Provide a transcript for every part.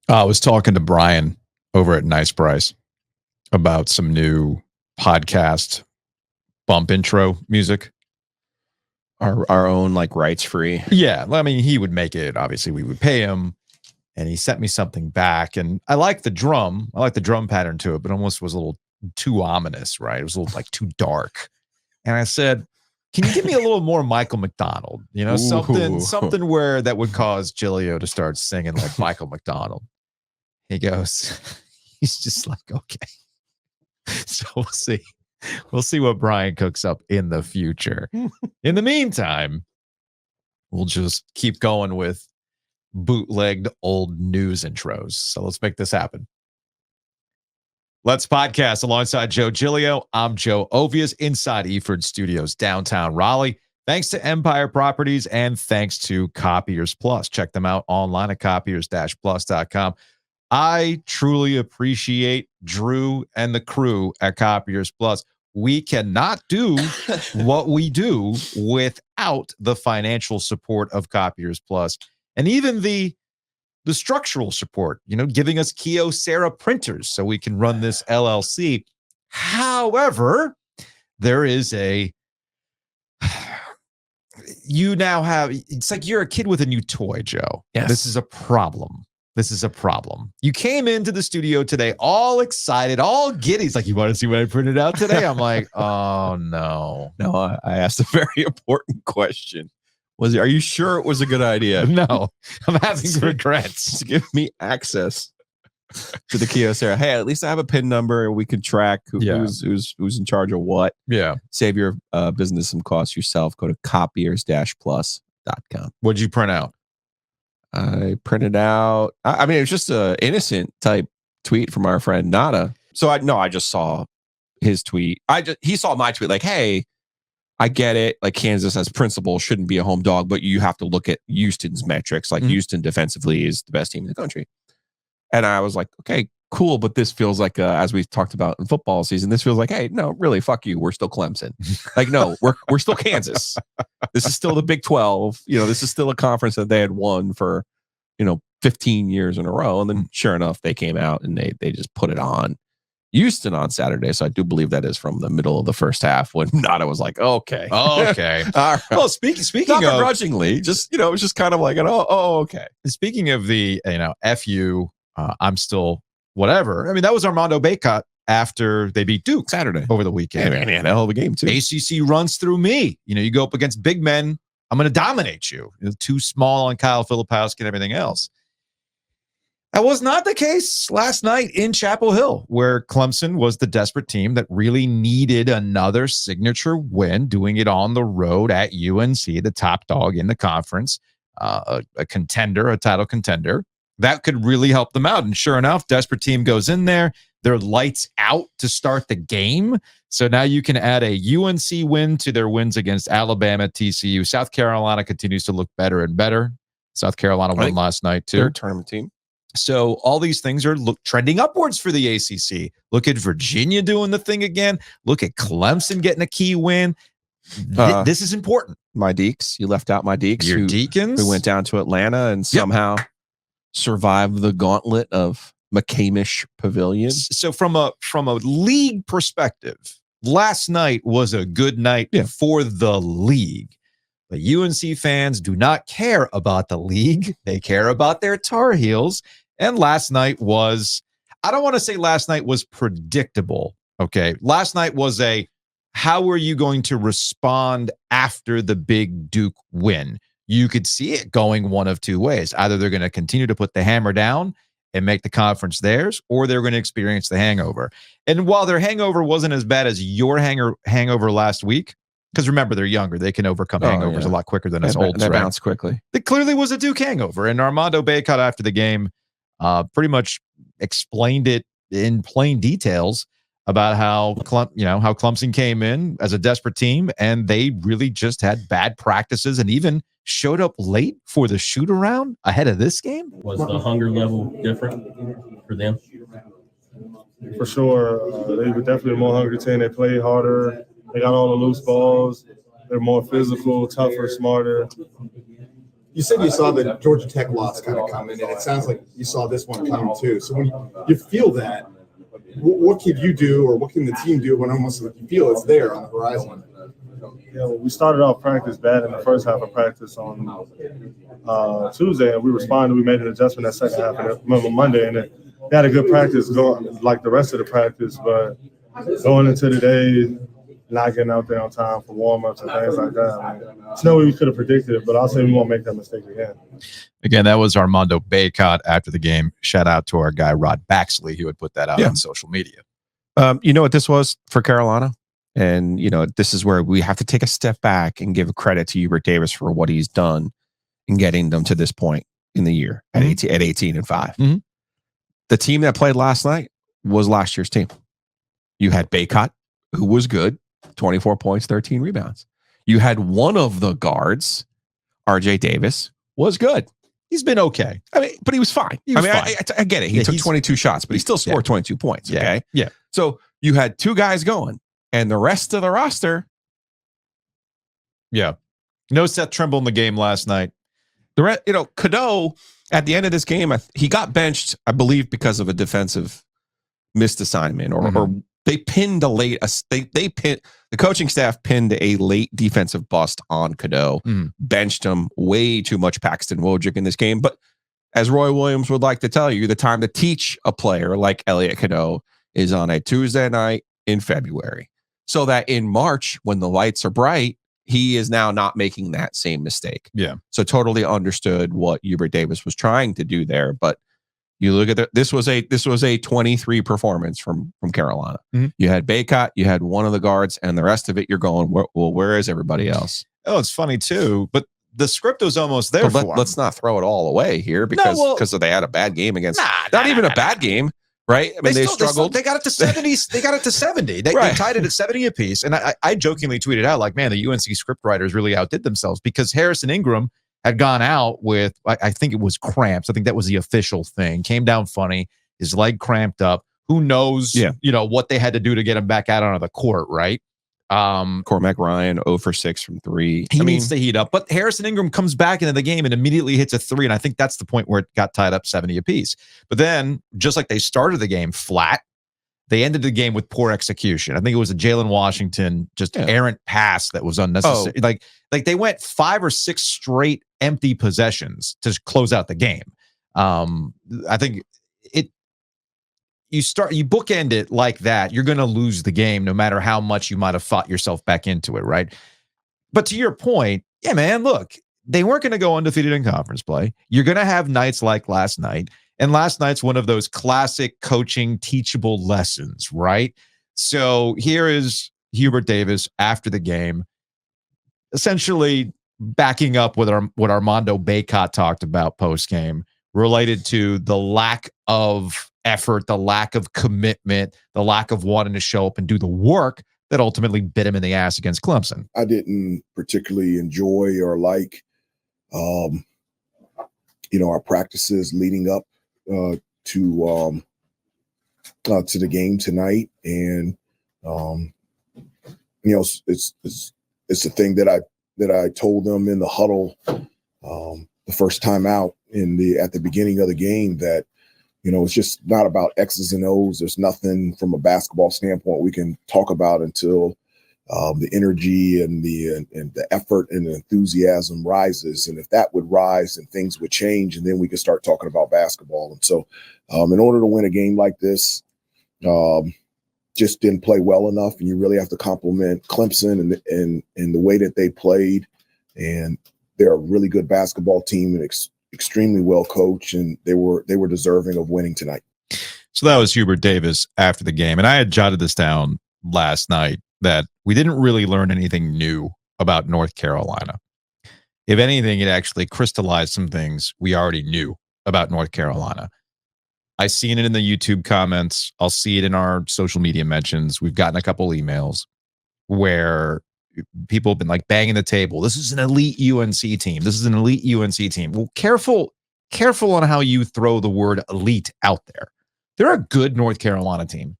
I was talking to Brian over at Nice Price about some new podcast bump intro music. Our own, like, rights free. Yeah, I mean, he would make it. Obviously, we would pay him, and he sent me something back. And I like the drum. I like the drum pattern to it, but almost was a little too ominous, right? It was a little like too dark. And I said, "Can you give me a little more Michael McDonald? You know, something where that would cause Gilio to start singing like Michael McDonald." He goes, he's just like, okay. So we'll see. We'll see what Brian cooks up in the future. In the meantime, we'll just keep going with bootlegged old news intros. So let's make this happen. Let's podcast alongside Joe Gilio. I'm Joe Ovias inside Eford Studios, downtown Raleigh. Thanks to Empire Properties and thanks to Copiers Plus. Check them out online at copiers-plus.com. I truly appreciate Drew and the crew at Copiers Plus. We cannot do what we do without the financial support of Copiers Plus, and even the structural support, giving us Kyocera printers so we can run this LLC. However, there is you now have, it's like you're a kid with a new toy, Joe. Yes. This is a problem. You came into the studio today all excited, all giddy. He's like, you want to see what I printed out today? I'm like, oh, no. No, I asked a very important question. Are you sure it was a good idea? No, I'm having regrets. To give me access to the Kyocera. Hey, at least I have a PIN number and we can track who's in charge of what. Yeah. Save your business some costs yourself. Go to copiers-plus.com. What'd you print out? I printed out, I mean, it was just an innocent type tweet from our friend Nada. So I just saw his tweet. He saw my tweet like, hey, I get it. Like, Kansas as principal shouldn't be a home dog, but you have to look at Houston's metrics. Like, Houston defensively is the best team in the country. And I was like, okay, cool. But this feels like, as we talked about in football season, this feels like, hey, no, really, fuck you. We're still Clemson. Like, no, we're still Kansas. This is still the Big 12. This is still a conference that they had won for, 15 years in a row. And then sure enough, they came out and they just put it on Houston on Saturday. So I do believe that is from the middle of the first half when Nada was like, okay. Okay. All right. Well, speaking not of begrudgingly, just, it was just kind of like, okay. Speaking of the, F you, I'm still whatever. I mean, that was Armando Bacot after they beat Duke Saturday over the weekend. Hey, man, hell of a game too. ACC runs through me. You go up against big men, I'm going to dominate you. Too small on Kyle Filipowski and everything else. That was not the case last night in Chapel Hill, where Clemson was the desperate team that really needed another signature win, doing it on the road at UNC, the top dog in the conference, a contender, a title contender. That could really help them out. And sure enough, desperate team goes in there. They're lights out to start the game. So now you can add a UNC win to their wins against Alabama, TCU. South Carolina continues to look better and better. South Carolina won last night, too. Their tournament team. So all these things are trending upwards for the ACC. Look at Virginia doing the thing again. Look at Clemson getting a key win. This is important. My Deeks. You left out my Deeks. Your Deacons. We went down to Atlanta and somehow survived the gauntlet of McCamish Pavilion. So from a league perspective, last night was a good night for the league. But UNC fans do not care about the league. They care about their Tar Heels. And last night was, I don't want to say last night was predictable. Okay. Last night was how are you going to respond after the big Duke win? You could see it going one of two ways. Either they're going to continue to put the hammer down and make the conference theirs, or they're going to experience the hangover. And while their hangover wasn't as bad as your hangover last week, because remember, they're younger. They can overcome hangovers a lot quicker than us olds. They bounce quickly. It clearly was a Duke hangover. And Armando Bacot after the game pretty much explained it in plain details about how Clemson came in as a desperate team and they really just had bad practices and even showed up late for the shoot around ahead of this game. Was the hunger level different for them? For sure. They were definitely a more hungry team. They played harder. They got all the loose balls. They're more physical, tougher, smarter. You said you saw the Georgia Tech loss kind of coming, and it sounds like you saw this one coming too. So when you feel that, what can you do, or what can the team do when almost like you feel it's there on the horizon? Yeah, well, we started off practice bad in the first half of practice on Tuesday, and we responded. We made an adjustment that second half of Monday, and we had a good practice going like the rest of the practice, but going into the day, not getting out there on time for warm-ups and things like that. I mean, it's no way we could have predicted it, but I'll say we won't make that mistake again. Again, that was Armando Bacot after the game. Shout out to our guy, Rod Baxley, who would put that out on social media. You know what this was for Carolina? And, this is where we have to take a step back and give credit to Hubert Davis for what he's done in getting them to this point in the year at 18-5. Mm-hmm. The team that played last night was last year's team. You had Bacot, who was good, 24 points, 13 rebounds. You had one of the guards, RJ Davis, was good. He's been okay. I mean, but he was fine. Fine. I get it. He took 22 shots, but he still scored 22 points. Okay. Yeah. So you had two guys going, and the rest of the roster. Yeah. No Seth Trimble in the game last night. The rest, Cadeau at the end of this game, he got benched, I believe, because of a defensive missed assignment, or they pinned a late. They pinned the coaching staff pinned a late defensive bust on Cadeau, benched him. Way too much Paxton Wojcik in this game. But as Roy Williams would like to tell you, the time to teach a player like Elliot Cadeau is on a Tuesday night in February, so that in March, when the lights are bright, he is now not making that same mistake. Yeah. So totally understood what Hubert Davis was trying to do there, but. You look at this was a 23 performance from Carolina. Mm-hmm. You had Bacot, you had one of the guards, and the rest of it you're going, where is everybody else? Oh, it's funny too, but the script was almost there for him. Let's not throw it all away here because they had a bad game against not even a bad game, right? I mean, they struggled. They got it to 70s. They got it to 70. They tied it at 70 apiece. And I jokingly tweeted out like, man, the UNC script writers really outdid themselves because Harrison Ingram had gone out with, I think it was cramps. I think that was the official thing. Came down funny. His leg cramped up. Who knows, what they had to do to get him back out onto the court, right? Cormac Ryan, 0 for 6 from 3. He needs to heat up. But Harrison Ingram comes back into the game and immediately hits a 3. And I think that's the point where it got tied up 70 apiece. But then, just like they started the game flat, they ended the game with poor execution. I think it was a Jalen Washington errant pass that was unnecessary. Like they went 5 or 6 straight empty possessions to close out the game. I think you bookend it like that, you're going to lose the game no matter how much you might have fought yourself back into it, right? But to your point, yeah, man, look, they weren't going to go undefeated in conference play. You're going to have nights like last night. And last night's one of those classic coaching teachable lessons, right? So here is Hubert Davis after the game, essentially backing up with what Armando Bacot talked about post-game related to the lack of effort, the lack of commitment, the lack of wanting to show up and do the work that ultimately bit him in the ass against Clemson. I didn't particularly enjoy or like, our practices leading up to the game tonight, and it's the thing that I told them in the huddle the first time out at the beginning of the game that it's just not about X's and O's. There's nothing from a basketball standpoint we can talk about until the energy and the effort and the enthusiasm rises. And if that would rise, and things would change, and then we could start talking about basketball. And so in order to win a game like this, just didn't play well enough. And you really have to compliment Clemson and the way that they played. And they're a really good basketball team and extremely well coached, and they were deserving of winning tonight. So that was Hubert Davis after the game. And I had jotted this down last night that we didn't really learn anything new about North Carolina. If anything, it actually crystallized some things we already knew about North Carolina. I've seen it in the YouTube comments. I'll see it in our social media mentions. We've gotten a couple emails where people have been like banging the table. This is an elite UNC team. This is an elite UNC team. Well, careful on how you throw the word elite out there. They're a good North Carolina team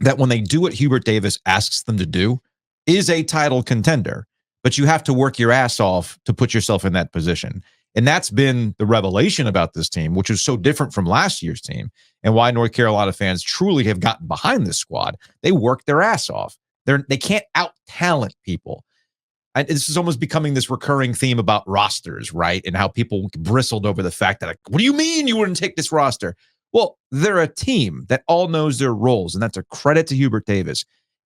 that when they do what Hubert Davis asks them to do is a title contender, but you have to work your ass off to put yourself in that position. And that's been the revelation about this team, which is so different from last year's team, and why North Carolina fans truly have gotten behind this squad. They work their ass off. They can't out-talent people. And this is almost becoming this recurring theme about rosters, right? And how people bristled over the fact that, like, what do you mean you wouldn't take this roster? Well, they're a team that all knows their roles, and that's a credit to Hubert Davis.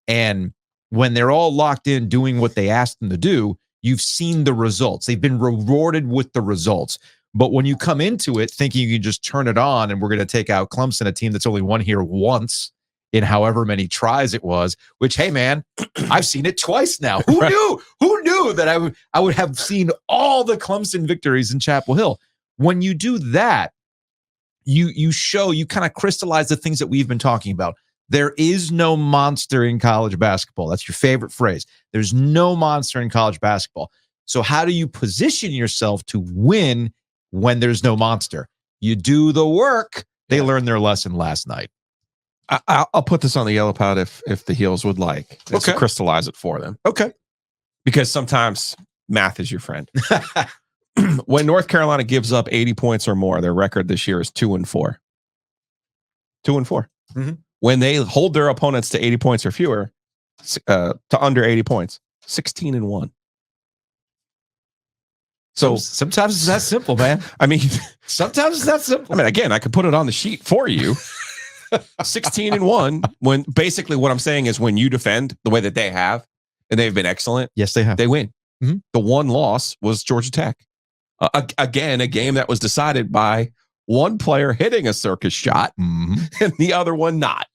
And when they're all locked in doing what they asked them to do, you've seen the results. They've been rewarded with the results. But when you come into it thinking you can just turn it on and we're going to take out Clemson, a team that's only won here once in however many tries it was, which, hey, man, I've seen it twice now. Who knew? Who knew that I would have seen all the Clemson victories in Chapel Hill? When you do that, you kind of crystallize the things that we've been talking about. There is no monster in college basketball. That's your favorite phrase. There's no monster in college basketball. So how do you position yourself to win when there's no monster? You do the work. They learned their lesson last night. I'll put this on the yellow pad if the Heels would like. Just to crystallize it for them. Okay. Because sometimes math is your friend. When North Carolina gives up 80 points or more, their record this year is 2-4. 2-4. Mm-hmm. When they hold their opponents to 80 points or fewer, to under 80 points, 16-1. So sometimes it's that simple, man. I mean, sometimes it's that simple. I mean, again, I could put it on the sheet for you. 16-1. When basically what I'm saying is when you defend the way that they have, and they've been excellent. Yes, they have. They win. Mm-hmm. The one loss was Georgia Tech. Again, a game that was decided by one player hitting a circus shot and the other one not.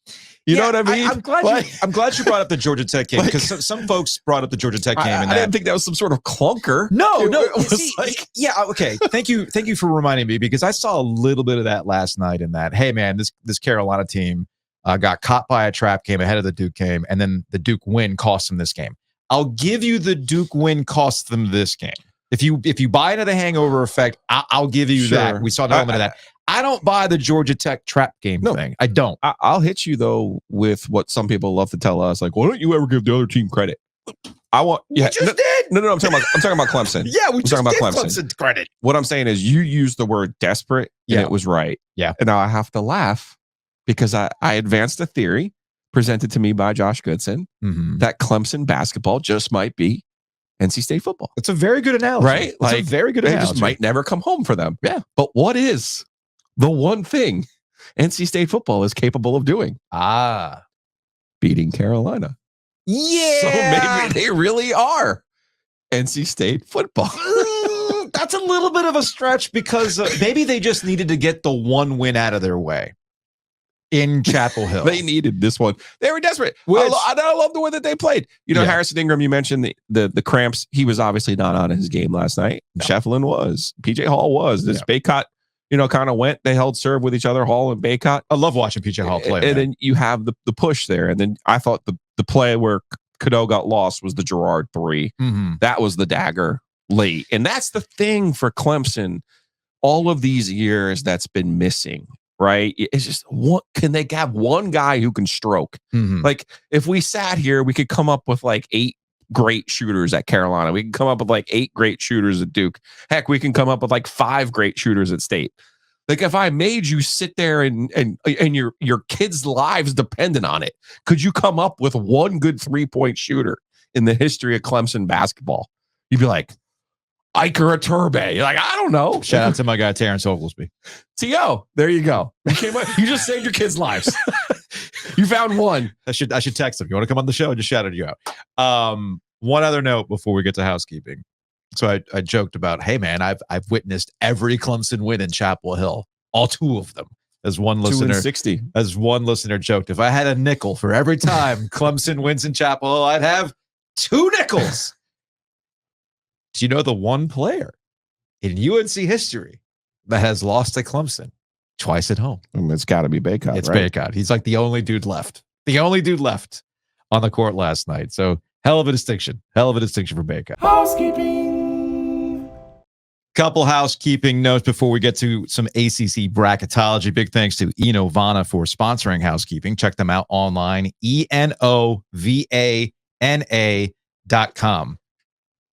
You know what I mean? I'm glad you brought up the Georgia Tech game, because some folks brought up the Georgia Tech game. I didn't think that was some sort of clunker. No. It was Okay. Thank you for reminding me, because I saw a little bit of that last night. In that, hey man, this Carolina team got caught by a trap game ahead of the Duke game, and then the Duke win cost them this game. I'll give you the Duke win cost them this game. If you buy into the hangover effect, I'll give you that. We saw an element of that. I don't buy the Georgia Tech trap game thing. I don't. I'll hit you though with what some people love to tell us, like, why don't you ever give the other team credit? We just did. No. I'm talking about Clemson. Yeah, we just talking about did Clemson credit. What I'm saying is, you used the word desperate, and it was right. Yeah. And now I have to laugh because I advanced a theory presented to me by Josh Goodson that Clemson basketball just might be NC State football. It's a very good analogy, right? It's a very good analogy. They just might never come home for them. Yeah. But what is the one thing NC State football is capable of doing? Beating Carolina. Yeah. So maybe they really are NC State football. That's a little bit of a stretch, because maybe they just needed to get the one win out of their way in Chapel Hill. They needed this one. They were desperate. I love the way that they played. Harrison Ingram, you mentioned the cramps. He was obviously not on his game last night. No. Shefflin was. PJ Hall was. This Baycott, kind of went. They held serve with each other, Hall and Baycott. I love watching PJ Hall play. And then you have the push there. And then I thought the play where Cadeau got lost was the Gerard 3. That was the dagger late. And that's the thing for Clemson all of these years that's been missing. Right? It's just, can they have one guy who can stroke? Like, if we sat here, we could come up with like 8 great shooters at Carolina. We can come up with like 8 great shooters at Duke. Heck, we can come up with like 5 great shooters at State. Like, if I made you sit there and your kids' lives depended on it, could you come up with one good 3-point shooter in the history of Clemson basketball? You'd be like, Iker Iturbe. You're like, I don't know. Shout out to my guy Terrence Oglesby. T.O. There you go. You just saved your kids' lives. You found one. I should text him. You want to come on the show? I just shouted you out. One other note before we get to housekeeping. So I joked about, hey man, I've witnessed every Clemson win in Chapel Hill, all 2 of them. As one listener joked, if I had a nickel for every time Clemson wins in Chapel Hill, I'd have 2 nickels. Do you know the one player in UNC history that has lost to Clemson twice at home? It's got to be Baycott. It's right? Baycott. He's like the only dude left. The only dude left on the court last night. So hell of a distinction. Hell of a distinction for Baycott. Housekeeping. Couple housekeeping notes before we get to some ACC bracketology. Big thanks to Enovana for sponsoring housekeeping. Check them out online, ENOVANA.com.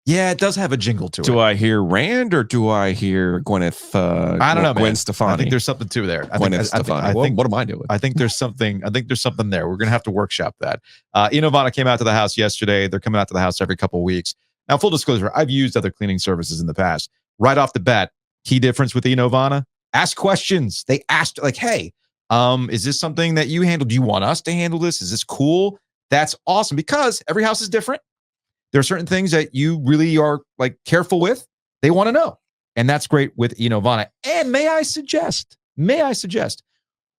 Yeah, it does have a jingle to it. Do I hear Rand or do I hear Gwyneth? I don't know, Gwen man. Stefani. I think there's something to there. Gwyneth Stefani. What am I doing? I think there's something. I think there's something there. We're gonna have to workshop that. Inovana came out to the house yesterday. They're coming out to the house every couple of weeks. Now, full disclosure, I've used other cleaning services in the past. Right off the bat, key difference with Inovana: ask questions. They asked like, "Hey, is this something that you handle? Do you want us to handle this? Is this cool?" That's awesome because every house is different. There are certain things that you really are like careful with. They want to know. And that's great with Inovana. And may I suggest,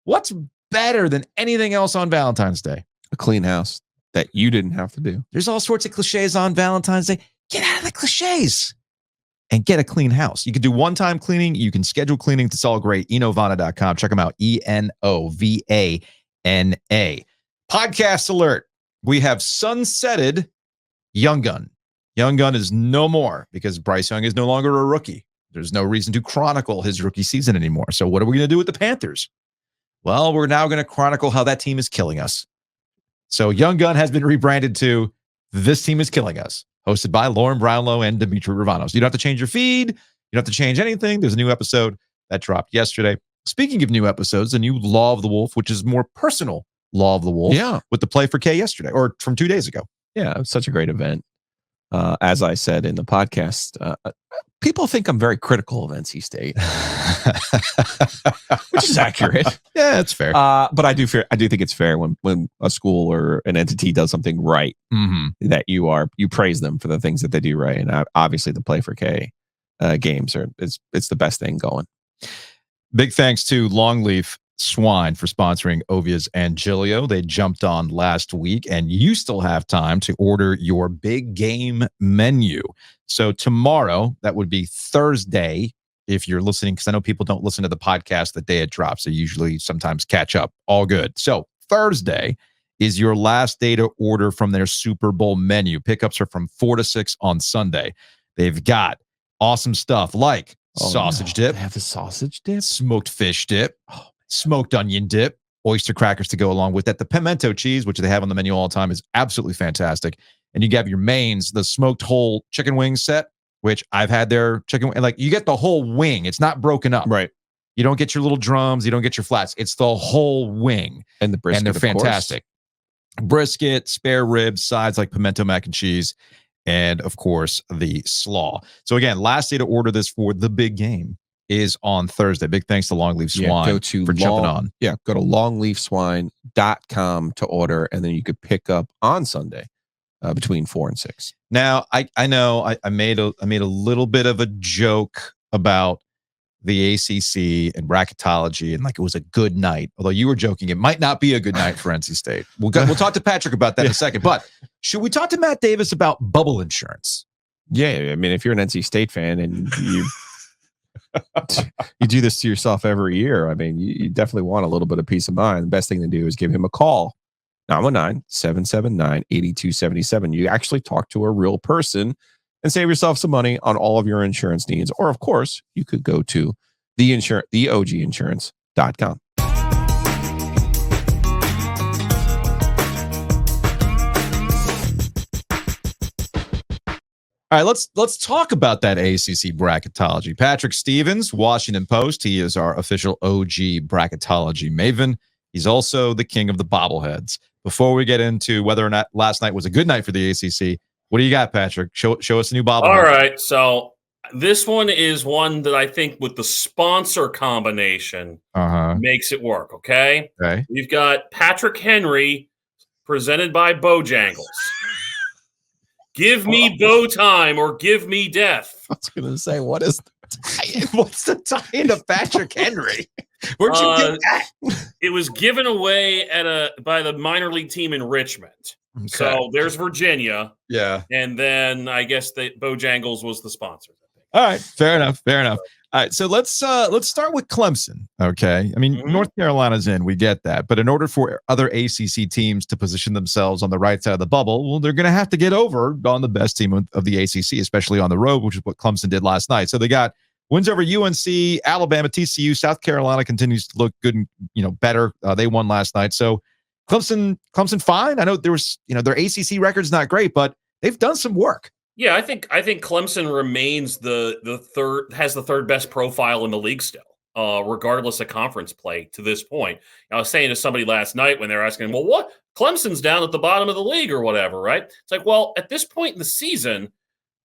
what's better than anything else on Valentine's Day? A clean house that you didn't have to do. There's all sorts of cliches on Valentine's Day. Get out of the cliches and get a clean house. You can do one-time cleaning. You can schedule cleaning. It's all great. Enovana.com. Check them out. Enovana. Podcast alert. We have sunsetted Young Gun. Young Gun is no more because Bryce Young is no longer a rookie. There's no reason to chronicle his rookie season anymore. So what are we going to do with the Panthers? Well, we're now going to chronicle how that team is killing us. So Young Gun has been rebranded to This Team is Killing Us, hosted by Lauren Brownlow and Dimitri Ravanos. You don't have to change your feed. You don't have to change anything. There's a new episode that dropped yesterday. Speaking of new episodes, a new Law of the Wolf, which is more personal Law of the Wolf, with the Play for K yesterday or from 2 days ago. Yeah, it was such a great event. As I said in the podcast, people think I'm very critical of NC State, which is accurate. Yeah, it's fair. But I do think it's fair when a school or an entity does something right, that you praise them for the things that they do right. And obviously, the Play for K games it's the best thing going. Big thanks to Longleaf Swine for sponsoring Ovia's and Giglio. They jumped on last week, and you still have time to order your big game menu. So tomorrow, that would be Thursday, if you're listening, because I know people don't listen to the podcast the day it drops. They usually sometimes catch up. All good. So Thursday is your last day to order from their Super Bowl menu. Pickups are from 4 to 6 on Sunday. They've got awesome stuff like sausage dip. They have the sausage dip? Smoked fish dip. Smoked onion dip, oyster crackers to go along with that. The pimento cheese, which they have on the menu all the time, is absolutely fantastic. And you have your mains, the smoked whole chicken wing set, which I've had their chicken wing. Like you get the whole wing. It's not broken up. Right. You don't get your little drums. You don't get your flats. It's the whole wing. And the brisket, and they're fantastic. Brisket, spare ribs, sides like pimento mac and cheese, and of course the slaw. So again, last day to order this for the big game is on Thursday. Big thanks to Longleaf Swine for jumping on. Yeah, go to longleafswine.com to order, and then you could pick up on Sunday between 4 and 6. Now, I know I made a little bit of a joke about the ACC and bracketology, and like it was a good night. Although you were joking, it might not be a good night for NC State. We'll talk to Patrick about that in a second. But should we talk to Matt Davis about bubble insurance? Yeah, I mean, if you're an NC State fan and you do this to yourself every year, I mean, you definitely want a little bit of peace of mind. The best thing to do is give him a call, 919-779-8277. You actually talk to a real person and save yourself some money on all of your insurance needs. Or, of course, you could go to theoginsurance.com. All right, let's talk about that ACC bracketology. Patrick Stevens, Washington Post. He is our official OG bracketology maven. He's also the king of the bobbleheads. Before we get into whether or not last night was a good night for the ACC, what do you got, Patrick? Show us a new bobblehead. All right, so this one is one that I think with the sponsor combination makes it work, okay? Okay. We've got Patrick Henry presented by Bojangles. Give me bow time or give me death. I was going to say, what's the tie-in to Patrick Henry? Where'd you get that? It was given away by the minor league team in Richmond. Okay. So there's Virginia. Yeah. And then I guess Bojangles was the sponsor. All right. Fair enough. All right, so let's start with Clemson, okay? I mean, North Carolina's in, we get that. But in order for other ACC teams to position themselves on the right side of the bubble, well, they're going to have to get over on the best team of the ACC, especially on the road, which is what Clemson did last night. So they got wins over UNC, Alabama, TCU, South Carolina continues to look good and, better. They won last night. So Clemson fine. I know there was, their ACC record's not great, but they've done some work. Yeah, I think Clemson remains has the third best profile in the league still, regardless of conference play to this point. I was saying to somebody last night when they're asking, well, what Clemson's down at the bottom of the league or whatever, right? It's like, well, at this point in the season,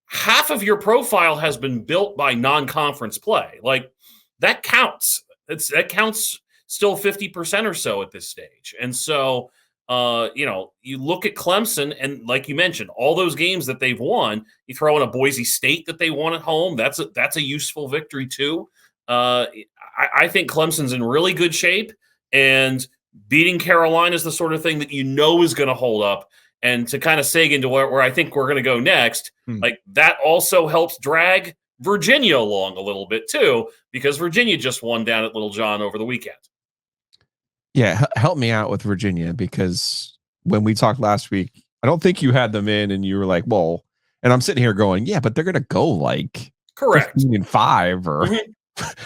half of your profile has been built by non-conference play. Like that counts. That counts still 50% or so at this stage. And so you look at Clemson, and like you mentioned, all those games that they've won, you throw in a Boise State that they won at home. That's a useful victory too. I think Clemson's in really good shape, and beating Carolina is the sort of thing that is going to hold up. And to kind of seg into where I think we're going to go next, like that also helps drag Virginia along a little bit too, because Virginia just won down at Little John over the weekend. Yeah, help me out with Virginia, because when we talked last week, I don't think you had them in, and you were like, well, and I'm sitting here going, yeah, but they're going to go like correct 15-5 or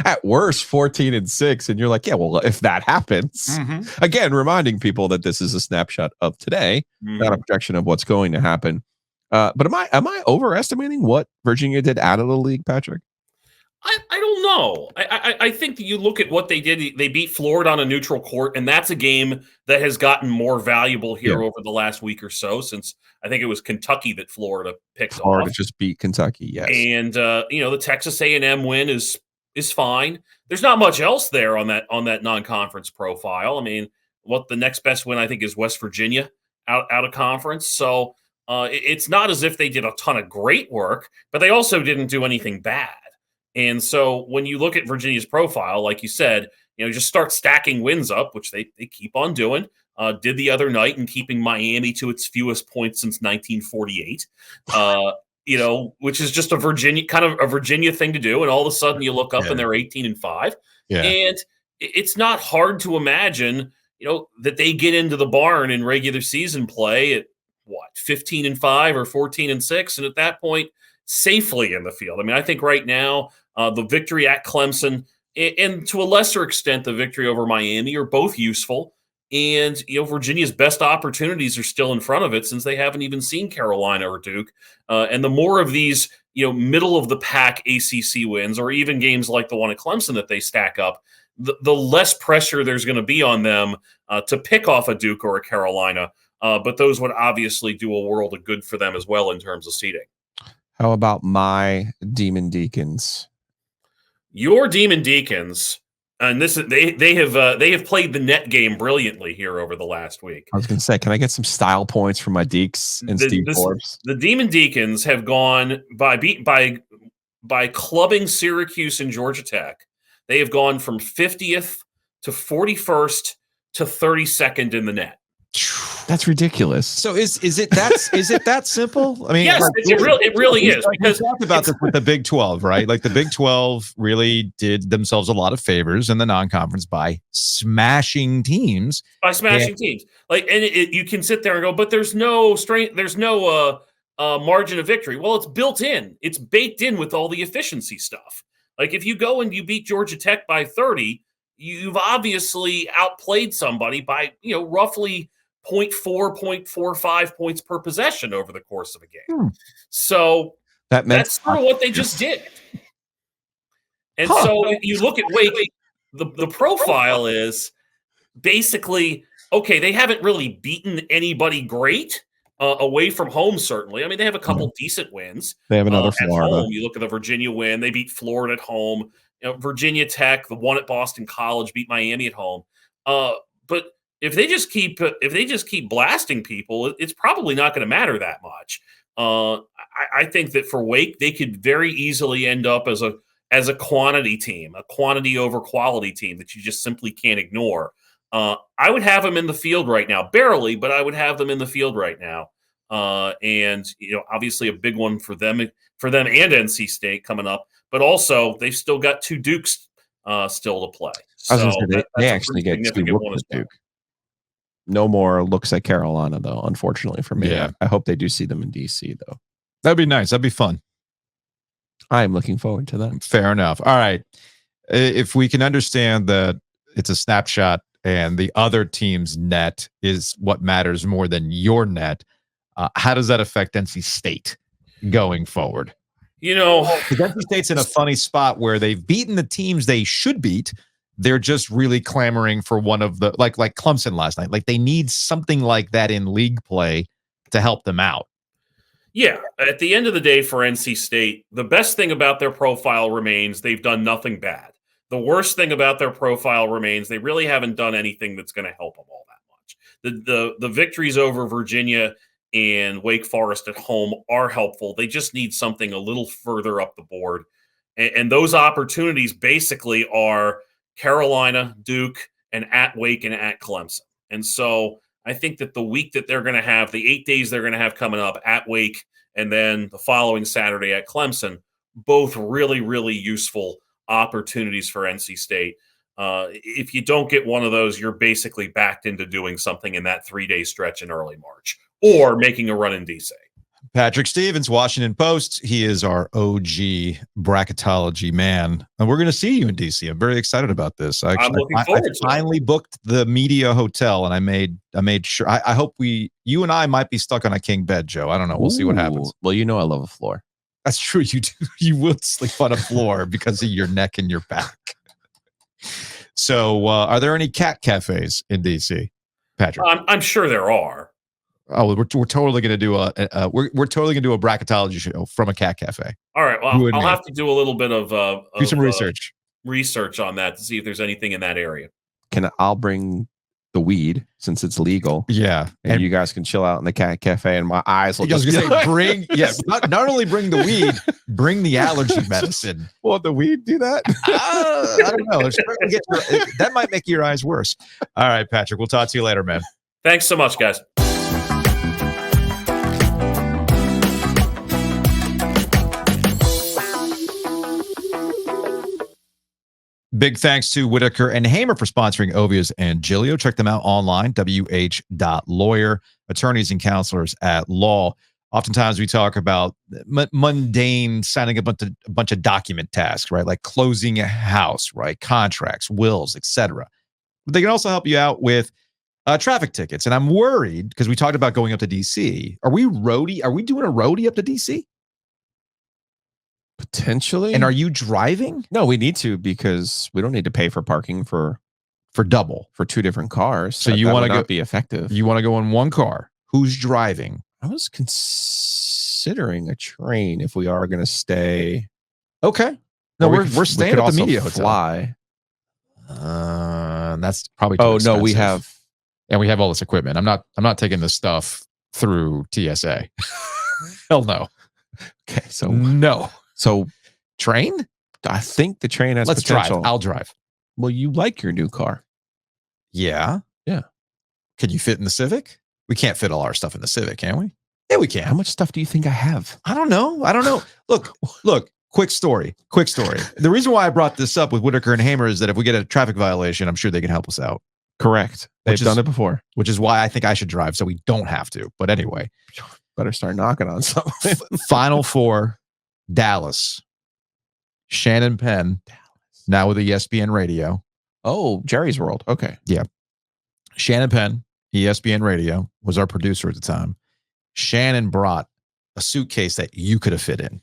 at worst 14-6. And you're like, yeah, well, if that happens, again, reminding people that this is a snapshot of today, not a projection of what's going to happen. But am I overestimating what Virginia did out of the league, Patrick? I don't know. I think that you look at what they did. They beat Florida on a neutral court, and that's a game that has gotten more valuable here over the last week or so, since I think it was Kentucky that Florida picked off. Florida just beat Kentucky, yes. And the Texas A&M win is fine. There's not much else there on that non-conference profile. I mean, what the next best win I think is West Virginia out of conference. So it's not as if they did a ton of great work, but they also didn't do anything bad. And so when you look at Virginia's profile, like you said, just start stacking wins up, which they keep on doing. Did the other night and keeping Miami to its fewest points since 1948. Which is just a Virginia thing to do. And all of a sudden you look up and they're 18-5. Yeah. And it's not hard to imagine, that they get into the barn in regular season play at 15-5 or 14-6. And at that point, safely in the field. I mean, I think right now the victory at Clemson and to a lesser extent the victory over Miami are both useful. And, Virginia's best opportunities are still in front of it since they haven't even seen Carolina or Duke. And the more of these, middle of the pack ACC wins, or even games like the one at Clemson that they stack up, the less pressure there's going to be on them to pick off a Duke or a Carolina. But those would obviously do a world of good for them as well in terms of seeding. How about my Demon Deacons? Your Demon Deacons, and this is they have played the net game brilliantly here over the last week. I was going to say, can I get some style points from my Deeks and Steve Forbes? The Demon Deacons have gone by clubbing Syracuse and Georgia Tech. They have gone from 50th to 41st to 32nd in the net. That's ridiculous. So is it that simple? I mean, yes, it really is. Because we talked about this with the Big 12, right? Like the Big 12 really did themselves a lot of favors in the non-conference by smashing teams. Like, and you can sit there and go, but there's no strength, there's no margin of victory. Well, it's built in, it's baked in with all the efficiency stuff. Like if you go and you beat Georgia Tech by 30, you've obviously outplayed somebody by roughly 0.45 points per possession over the course of a game. So that's sort of what they just did. And so you look at Wake, the profile is basically, okay, they haven't really beaten anybody great away from home, certainly. I mean, they have a couple decent wins. They have another Florida. Home. You look at the Virginia win. They beat Florida at home. Virginia Tech, the one at Boston College, beat Miami at home. But if they just keep blasting people, it's probably not going to matter that much. I think that for Wake, they could very easily end up as a quantity team, a quantity over quality team that you just simply can't ignore. I would have them in the field right now, barely, but I would have them in the field right now. And obviously a big one for them and NC State coming up. But also, they've still got two Dukes still to play. So they actually get two looks at Duke. No more looks at Carolina, though, unfortunately for me. Yeah. I hope they do see them in D.C., though. That'd be nice. That'd be fun. I am looking forward to that. Fair enough. All right. If we can understand that it's a snapshot and the other team's net is what matters more than your net, how does that affect NC State? going forward? Because NC State's in a funny spot where they've beaten the teams they should beat. They're just really clamoring for one of the like Clemson last night. Like they need something like that in league play to help them out. Yeah, at the end of the day for NC State, the best thing about their profile remains they've done nothing bad. The worst thing about their profile remains they really haven't done anything that's going to help them all that much. The victories over Virginia and Wake Forest at home are helpful. They just need something a little further up the board. And those opportunities basically are Carolina, Duke, and at Wake and at Clemson. And so I think that the week that they're going to have, the 8 days they're going to have coming up at Wake and then the following Saturday at Clemson, both really, really useful opportunities for NC State. If you don't get one of those, you're basically backed into doing something in that 3-day stretch in early March or making a run in DC. Patrick Stevens, Washington Post. He is our OG bracketology man. And we're going to see you in DC. I'm very excited about this. I'm looking forward to it. I finally booked the media hotel and I made sure. I hope you and I might be stuck on a king bed, Joe. I don't know. We'll see what happens. Well, I love a floor. That's true. You do. You will sleep on a floor because of your neck and your back. So are there any cat cafes in DC, Patrick? I'm sure there are. Oh, we're totally going to do we're totally going to do a bracketology show from a cat cafe. All right. Well, I'll have to do a little bit of do some research on that to see if there's anything in that area. I'll bring the weed since it's legal. Yeah, and you guys can chill out in the cat cafe, and my eyes will just bring. Yeah, not only bring the weed, bring the allergy medicine. Will the weed do that? I don't know. That might make your eyes worse. All right, Patrick. We'll talk to you later, man. Thanks so much, guys. Big thanks to Whitaker and Hamer for sponsoring Ovias and Giglio. Check them out online, wh.lawyer, attorneys and counselors at law. Oftentimes we talk about mundane signing a bunch of document tasks, right? Like closing a house, right? Contracts, wills, etc. But they can also help you out with traffic tickets. And I'm worried because we talked about going up to DC. Are we doing a roadie up to DC? Potentially. And are you driving? No, we need to because we don't need to pay for parking for double for two different cars. So you want to not be effective. You want to go in one car. Who's driving? I was considering a train if we are going to stay. Okay. No, we're staying at the media hotel. Fly. That's probably too expensive. No, we have all this equipment. I'm not taking this stuff through TSA. Hell no. Okay, so no. So train? I think the train has potential. Drive. I'll drive. Well, you like your new car. Yeah. Yeah. Can you fit in the Civic? We can't fit all our stuff in the Civic, can we? Yeah, we can. How much stuff do you think I have? I don't know. Look, quick story. The reason why I brought this up with Whitaker and Hamer is that if we get a traffic violation, I'm sure they can help us out. Correct. They've done it before. Which is why I think I should drive so we don't have to. But anyway. Better start knocking on something. Final four. Dallas, Shannon Penn, now with ESPN Radio. Oh, Jerry's World. Okay. Yeah. Shannon Penn, ESPN Radio, was our producer at the time. Shannon brought a suitcase that you could have fit in.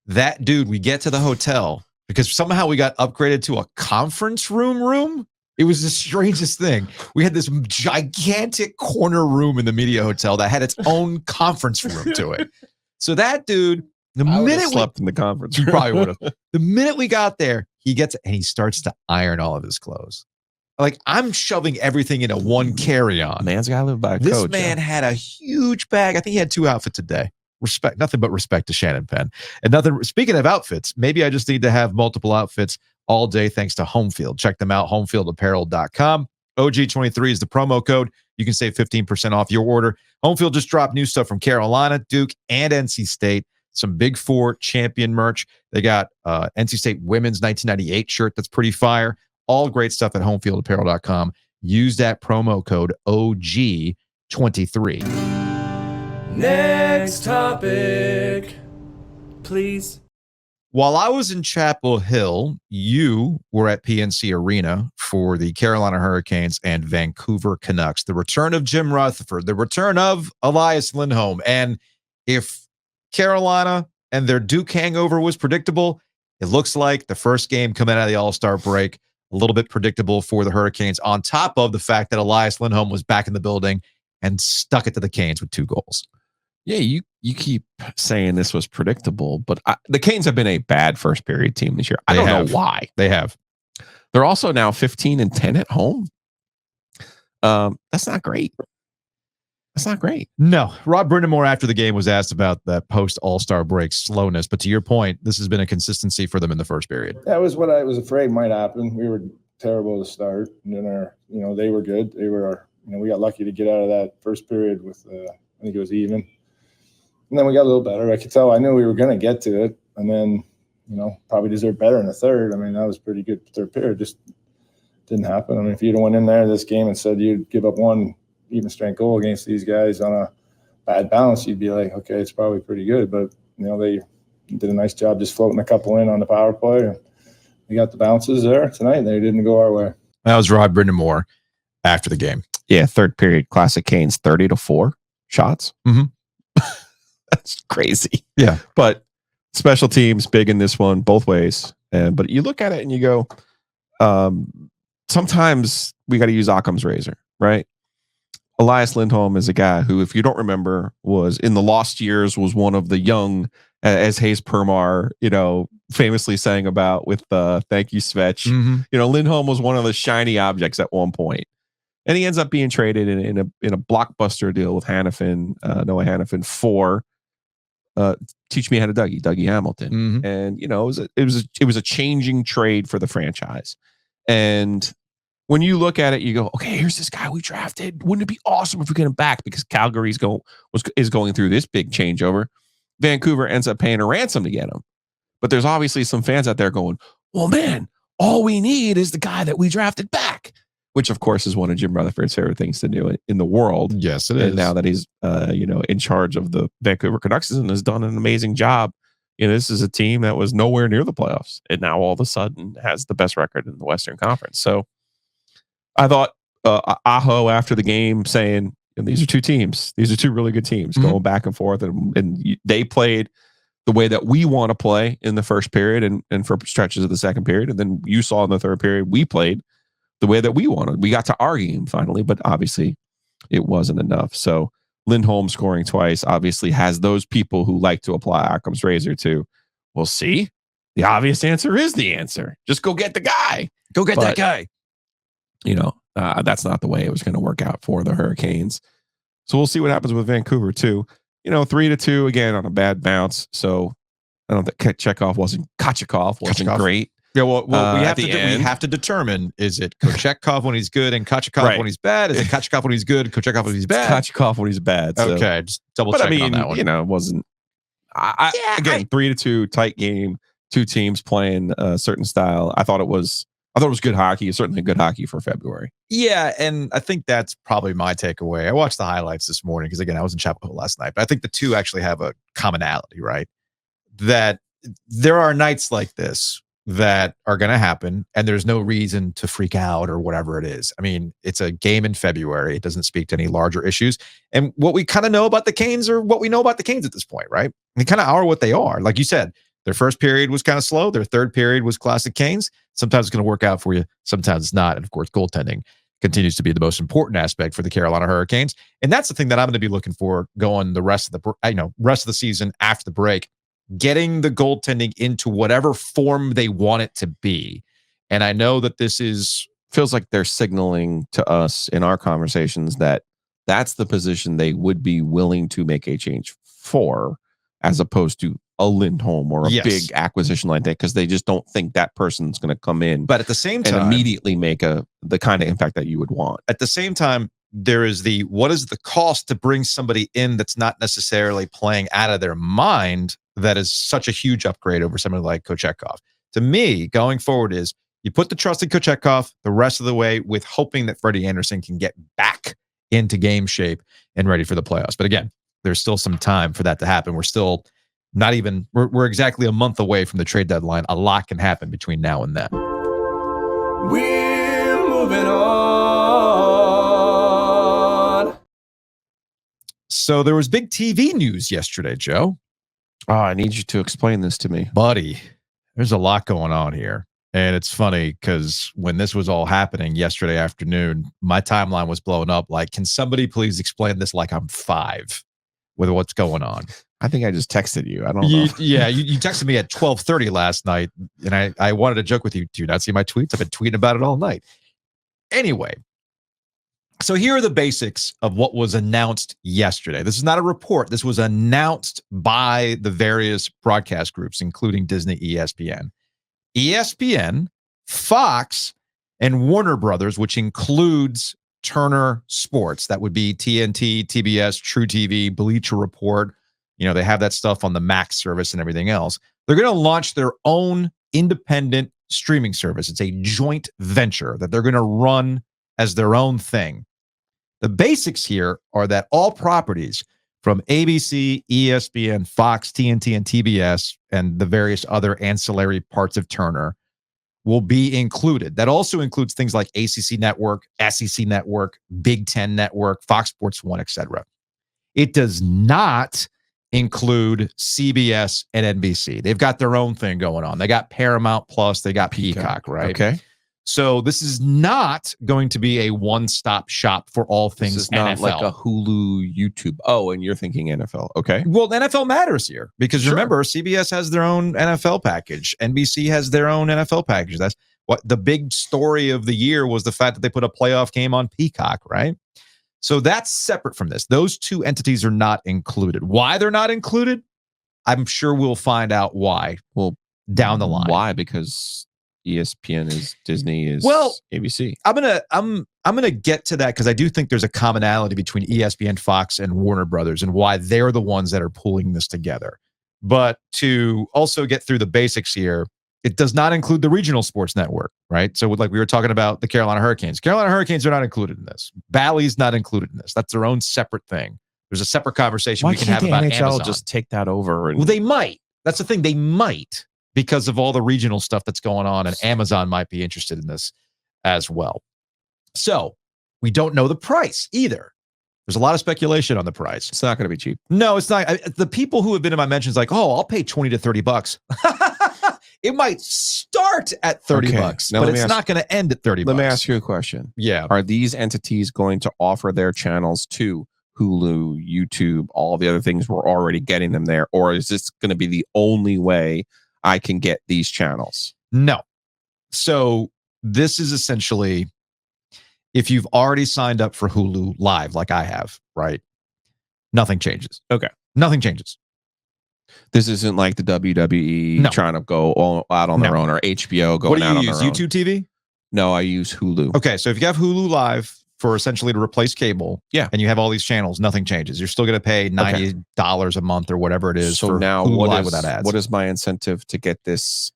That dude, we get to the hotel because somehow we got upgraded to a conference room. It was the strangest thing. We had this gigantic corner room in the media hotel that had its own conference room to it. So that dude, the minute we slept in the conference room. You probably would have. The minute we got there, he starts to iron all of his clothes. Like I'm shoving everything into one carry-on. Man's got to live by a code. This man had a huge bag. I think he had 2 outfits a day. Nothing but respect to Shannon Penn. And speaking of outfits, maybe I just need to have multiple outfits all day thanks to Homefield. Check them out, homefieldapparel.com. OG140 is the promo code. You can save 15% off your order. Homefield just dropped new stuff from Carolina, Duke, and NC State. Some Big Four champion merch. They got NC State women's 1998 shirt that's pretty fire. All great stuff at homefieldapparel.com. Use that promo code OG23. Next topic, please. While I was in Chapel Hill, you were at PNC Arena for the Carolina Hurricanes and Vancouver Canucks. The return of Jim Rutherford, the return of Elias Lindholm. And if Carolina and their Duke hangover was predictable, it looks like the first game coming out of the All-Star break, a little bit predictable for the Hurricanes, on top of the fact that Elias Lindholm was back in the building and stuck it to the Canes with 2 goals. Yeah, you keep saying this was predictable, but the Canes have been a bad first period team this year. I don't know why. They have. They're also now 15-10 at home. That's not great. That's not great. No. Rob Brindamore after the game was asked about that post All-Star break slowness, but to your point, this has been a consistency for them in the first period. That was what I was afraid might happen. We were terrible to start, and then they were good. They were, we got lucky to get out of that first period with, I think it was even. And then we got a little better. I could tell. I knew we were going to get to it, and then, probably deserved better in the third. I mean, that was pretty good third period. Just didn't happen. I mean, if you'd have went in there this game and said you'd give up one even strength goal against these guys on a bad balance, you'd be like, okay, it's probably pretty good. But, they did a nice job just floating a couple in on the power play. And we got the bounces there tonight. They didn't go our way. That was Rob Brindamore after the game. Yeah, third period, Classic Canes 30-4 shots. Mm-hmm. That's crazy. Yeah. But special teams big in this one both ways. But you look at it and you go, sometimes we got to use Occam's razor, right? Elias Lindholm is a guy who, if you don't remember, was in the lost years, was one of the young, as Hayes Permar, famously sang about with Thank You, Svetch. Mm-hmm. Lindholm was one of the shiny objects at one point. And he ends up being traded in a blockbuster deal with Noah Hannafin for Teach Me How to Dougie Hamilton. Mm-hmm. And it was a changing trade for the franchise. And when you look at it, you go, okay, here's this guy we drafted. Wouldn't it be awesome if we get him back? Because Calgary is going through this big changeover. Vancouver ends up paying a ransom to get him. But there's obviously some fans out there going, well, man, all we need is the guy that we drafted back. Which, of course, is one of Jim Rutherford's favorite things to do in the world. Yes, it is. And now that he's, in charge of the Vancouver Canucks and has done an amazing job. This is a team that was nowhere near the playoffs, and now all of a sudden has the best record in the Western Conference. So I thought Aho after the game saying, these are two teams. These are two really good teams going back and forth, and they played the way that we want to play in the first period and for stretches of the second period. And then you saw in the third period, we played the way that we wanted. We got to our game finally, but obviously it wasn't enough. So Lindholm scoring twice obviously has those people who like to apply Occam's razor to, well, see, the obvious answer is the answer. Just go get the guy. Go get that guy. That's not the way it was going to work out for the Hurricanes. So we'll see what happens with Vancouver too. 3-2 again on a bad bounce. So I don't think Kochekov wasn't great. Yeah, well, we have to determine, is it Kochekov when he's good and Kochekov when he's bad? Is it Kochekov when he's good, Kochekov when he's bad? Kochekov when he's bad. So. Okay, just double checking on that one. It wasn't. Again, 3-2 tight game, two teams playing a certain style. I thought it was good hockey. Certainly good hockey for February. Yeah, and I think that's probably my takeaway. I watched the highlights this morning because, again, I was in Chapel Hill last night. But I think the two actually have a commonality, right? That there are nights like this that are going to happen, and there's no reason to freak out or whatever it is. I mean, it's a game in February. It doesn't speak to any larger issues. And what we kind of know about the Canes are what we know about the Canes at this point, right? They kind of are what they are. Like you said, their first period was kind of slow. Their third period was classic Canes. Sometimes it's going to work out for you. Sometimes it's not. And of course, goaltending continues to be the most important aspect for the Carolina Hurricanes. And that's the thing that I'm going to be looking for going the rest of the season after the break, getting the goaltending into whatever form they want it to be. And I know that this feels like they're signaling to us in our conversations that that's the position they would be willing to make a change for, as opposed to a Lindholm or a big acquisition like that, because they just don't think that person's going to come in. But at the same time, and immediately make the kind of impact that you would want. At the same time, there is what is the cost to bring somebody in that's not necessarily playing out of their mind, that is such a huge upgrade over somebody like Kochekov. To me, going forward is you put the trust in Kochekov the rest of the way, with hoping that Freddie Anderson can get back into game shape and ready for the playoffs. But again, there's still some time for that to happen. We're still we're exactly a month away from the trade deadline. A lot can happen between now and then. We're moving on. So there was big TV news yesterday, Joe. Oh, I need you to explain this to me. Buddy, there's a lot going on here. And it's funny because when this was all happening yesterday afternoon, my timeline was blowing up. Like, can somebody please explain this like I'm 5 with what's going on? I think I just texted you. I don't know. Yeah, you texted me at 12:30 last night, and I wanted to joke with you. Do you not see my tweets? I've been tweeting about it all night. Anyway, so here are the basics of what was announced yesterday. This is not a report. This was announced by the various broadcast groups, including Disney, ESPN, Fox, and Warner Brothers, which includes Turner Sports. That would be TNT, TBS, True TV, Bleacher Report. You know, they have that stuff on the Max service and everything else. They're going to launch their own independent streaming service. It's a joint venture that they're going to run as their own thing. The basics here are that all properties from ABC, ESPN, Fox, TNT, and TBS, and the various other ancillary parts of Turner will be included. That also includes things like ACC Network, SEC Network, Big Ten Network, Fox Sports 1, etc. It does not include CBS and NBC. They've got their own thing going on. They got Paramount Plus, they got Peacock, right? Okay. So this is not going to be a one-stop shop for all things This is not NFL. like a Hulu, YouTube. Oh, and you're thinking NFL. Okay. Well, the NFL matters here because Sure. remember, CBS has their own NFL package. NBC has their own NFL package. That's what the big story of the year was, the fact that they put a playoff game on Peacock, right? So that's separate from this. Those two entities are not included. Why they're not included? I'm sure we'll find out why. Well, down the line. Why? Because ESPN is Disney is ABC. I'm gonna get to that because I do think there's a commonality between ESPN, Fox, and Warner Brothers and why they're the ones that are pulling this together. But to also get through the basics here, it does not include the regional sports network, right? So like we were talking about the Carolina Hurricanes. Carolina Hurricanes are not included in this. Bally's not included in this. That's their own separate thing. There's a separate conversation we can have about NHL Amazon. just take that over? And Well, they might. That's the thing. They might, because of all the regional stuff that's going on, and Amazon might be interested in this as well. So we don't know the price either. There's a lot of speculation on the price. It's not going to be cheap. No, it's not. The people who have been in my mentions like, oh, I'll pay 20 to 30 bucks. It might start at 30 bucks, Now but let me it's ask- not going to end at 30 Let bucks. me ask you a question. Yeah. Are these entities going to offer their channels to Hulu, YouTube, all the other things we're already getting them there? Or is this going to be the only way I can get these channels? No. So this is essentially, if you've already signed up for Hulu Live, like I have, right? Nothing changes. Okay. Nothing changes. This isn't like the WWE No. trying to go out on their No. own, or HBO going What do out you on use? their own. YouTube TV? No, I use Hulu. Okay, so if you have Hulu Live for essentially to replace cable, Yeah. and you have all these channels, nothing changes. You're still going to pay $90 a month or whatever it is So for now Hulu Live what without ads. is my incentive to get this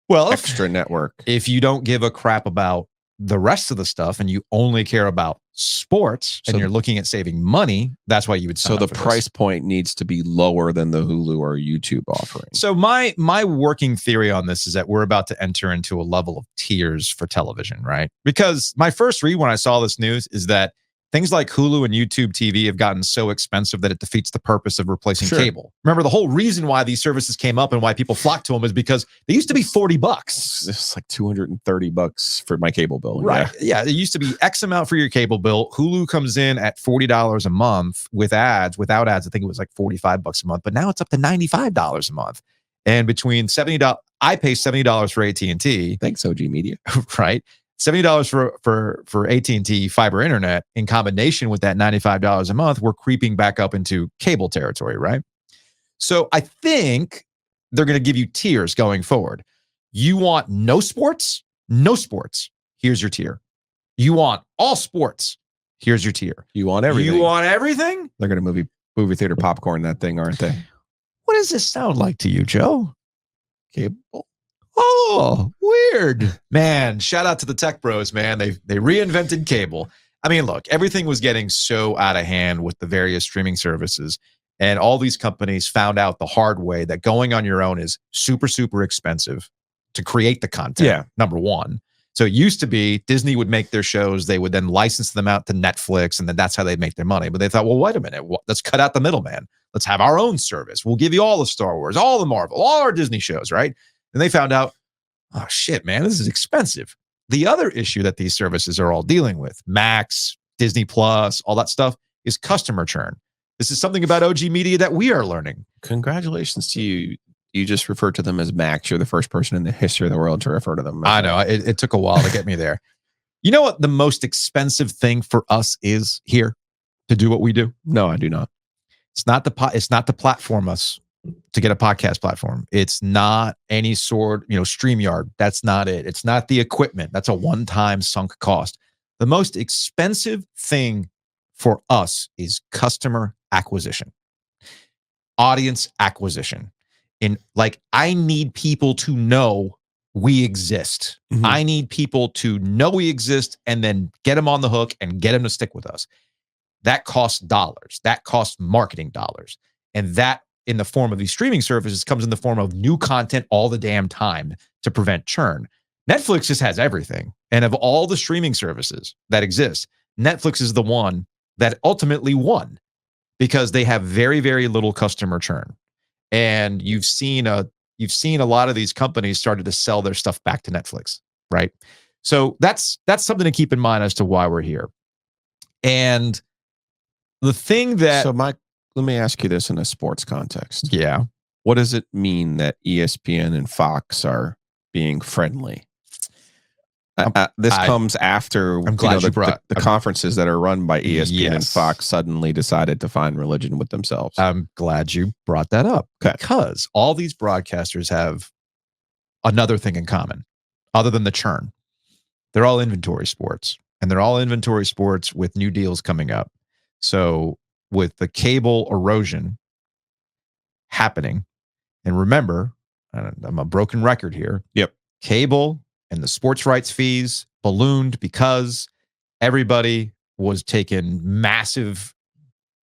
well, extra network? if you don't give a crap about the rest of the stuff and you only care about sports and So- you're looking at saving money, that's why you would sign So up the for this. price point needs to be lower than the Hulu or YouTube offering. So my working theory on this is that we're about to enter into a level of tiers for television, right? Because my first read when I saw this news is that things like Hulu and YouTube TV have gotten so expensive that it defeats the purpose of replacing Sure. cable. Remember, the whole reason why these services came up and why people flocked to them is because they used to be $40. It's like $230 for my cable bill. Right. Yeah. It used to be X amount for your cable bill. Hulu comes in at $40 a month with ads. Without ads, I think it was like $45 a month, but now it's up to $95 a month. And between $70, I pay $70 for AT&T, Thanks, OG Media. right? $70 for AT&T fiber internet in combination with that $95 a month, we're creeping back up into cable territory, right? So I think they're going to give you tiers going forward. You want no sports? No sports. Here's your tier. You want all sports? Here's your tier. You want everything. You want everything? They're going to movie theater popcorn that thing, aren't they? What does this sound like to you, Joe? Cable. Oh, weird. Man, shout out to the tech bros, man. They reinvented cable. I mean, look, everything was getting so out of hand with the various streaming services. And all these companies found out the hard way that going on your own is super, super expensive to create the content. Yeah. Number one. So it used to be Disney would make their shows. They would then license them out to Netflix, and then that's how they'd make their money. But they thought, well, wait a minute. Let's cut out the middleman. Let's have our own service. We'll give you all the Star Wars, all the Marvel, all our Disney shows, right? And they found out, oh, shit, man, this is expensive. The other issue that these services are all dealing with, Max, Disney Plus, all that stuff, is customer churn. This is something about OG Media that we are learning. Congratulations to you. You just referred to them as Max. You're the first person in the history of the world to refer to them. I know. It took a while to get me there. You know what the most expensive thing for us is here to do what we do? No, I do not. It's not the platform us to get a podcast platform. It's not any sort, StreamYard. That's not it. It's not the equipment. That's a one-time sunk cost. The most expensive thing for us is customer acquisition, audience acquisition. I need people to know we exist. Mhm. I need people to know we exist and then get them on the hook and get them to stick with us. That costs dollars. That costs marketing dollars. And that, in the form of these streaming services, comes in the form of new content all the damn time to prevent churn. Netflix just has everything. And of all the streaming services that exist, Netflix is the one that ultimately won because they have very, very little customer churn. And you've seen a lot of these companies started to sell their stuff back to Netflix, right? So that's something to keep in mind as to why we're here. And the thing that So, Mike, let me ask you this in a sports context. yeah, What does it mean that ESPN and Fox are being friendly? This comes after I'm glad you brought the conferences that are run by ESPN and Yes. Fox suddenly decided to find religion with themselves. I'm glad you brought that up because all these broadcasters have another thing in common other than the churn. They're all inventory sports, and they're all inventory sports with new deals coming up. So with the cable erosion happening, and remember, I'm a broken record here. Yep. Cable and the sports rights fees ballooned because everybody was taking massive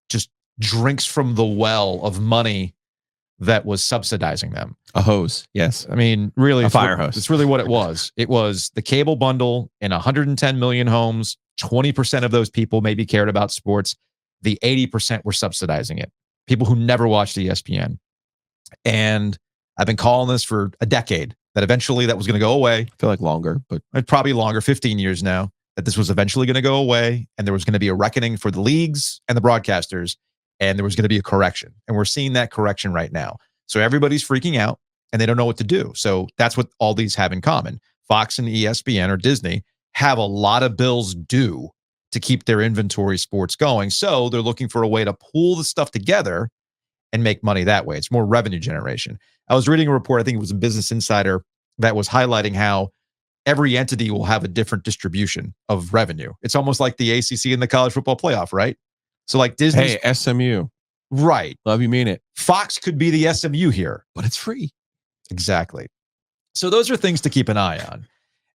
just drinks from the well of money that was subsidizing them. A hose, yes. I mean, really, A fire hose. It's really what it was. It was the cable bundle in 110 million homes. 20% of those people maybe cared about sports. The 80% were subsidizing it. People who never watched ESPN. And I've been calling this for a decade, that eventually that was going to go away. I feel like longer, but Probably longer, 15 years now, that this was eventually going to go away. And there was going to be a reckoning for the leagues and the broadcasters. And there was going to be a correction. And we're seeing that correction right now. So everybody's freaking out and they don't know what to do. So that's what all these have in common. Fox and ESPN or Disney have a lot of bills due to keep their inventory sports going. So they're looking for a way to pull the stuff together and make money that way. It's more revenue generation. I was reading a report, I think it was in Business Insider, that was highlighting how every entity will have a different distribution of revenue. It's almost like the ACC and the college football playoff, right? So like Disney. hey, SMU. Right. Love you, mean it. Fox could be the SMU here. But it's free. Exactly. So those are things to keep an eye on.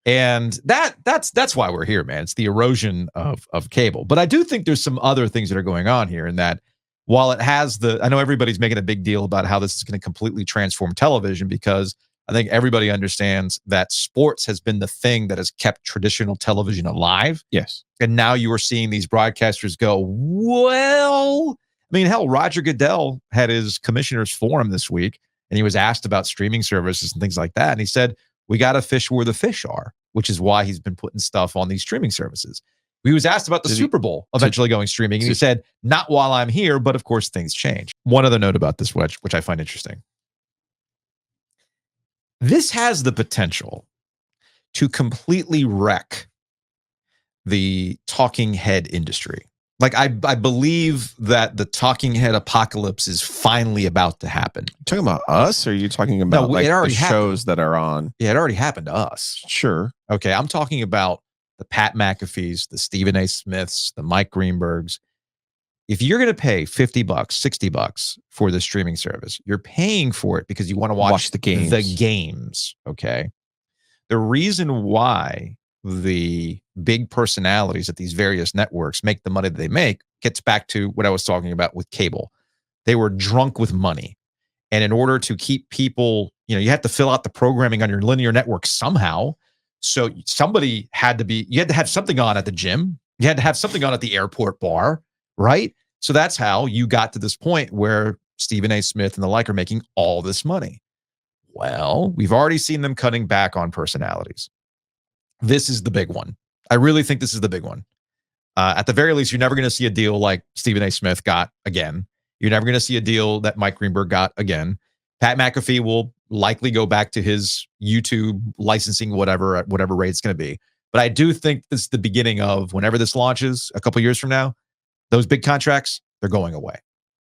And that's why we're here, man. It's the erosion of cable. But I do think there's some other things that are going on here, in that while it has I know everybody's making a big deal about how this is going to completely transform television, because I think everybody understands that sports has been the thing that has kept traditional television alive. Yes. And now you are seeing these broadcasters go, well, I mean, hell, Roger Goodell had his commissioners forum this week, and he was asked about streaming services and things like that. And he said, we got to fish where the fish are, which is why he's been putting stuff on these streaming services. He was asked about the Super Bowl eventually going streaming, and he said, not while I'm here, but of course things change. One other note about this, which I find interesting. This has the potential to completely wreck the talking head industry. Like, I believe that the talking head apocalypse is finally about to happen. You talking about us, or are you talking about No, it already the happened. shows that are on? Yeah, it already happened to us. Sure. Okay, I'm talking about the Pat McAfees, the Stephen A. Smiths, the Mike Greenbergs. If you're going to pay $50, $60 for the streaming service, you're paying for it because you want to watch the games. Okay. The reason why the big personalities at these various networks make the money that they make gets back to what I was talking about with cable. They were drunk with money. And in order to keep people, you have to fill out the programming on your linear network somehow. So somebody you had to have something on at the gym. You had to have something on at the airport bar, right? So that's how you got to this point where Stephen A. Smith and the like are making all this money. Well, we've already seen them cutting back on personalities. This is the big one. I really think this is the big one. At the very least, you're never going to see a deal like Stephen A. Smith got again. You're never going to see a deal that Mike Greenberg got again. Pat McAfee will likely go back to his YouTube licensing, whatever, at whatever rate it's going to be. But I do think this is the beginning of whenever this launches a couple years from now, those big contracts, they're going away.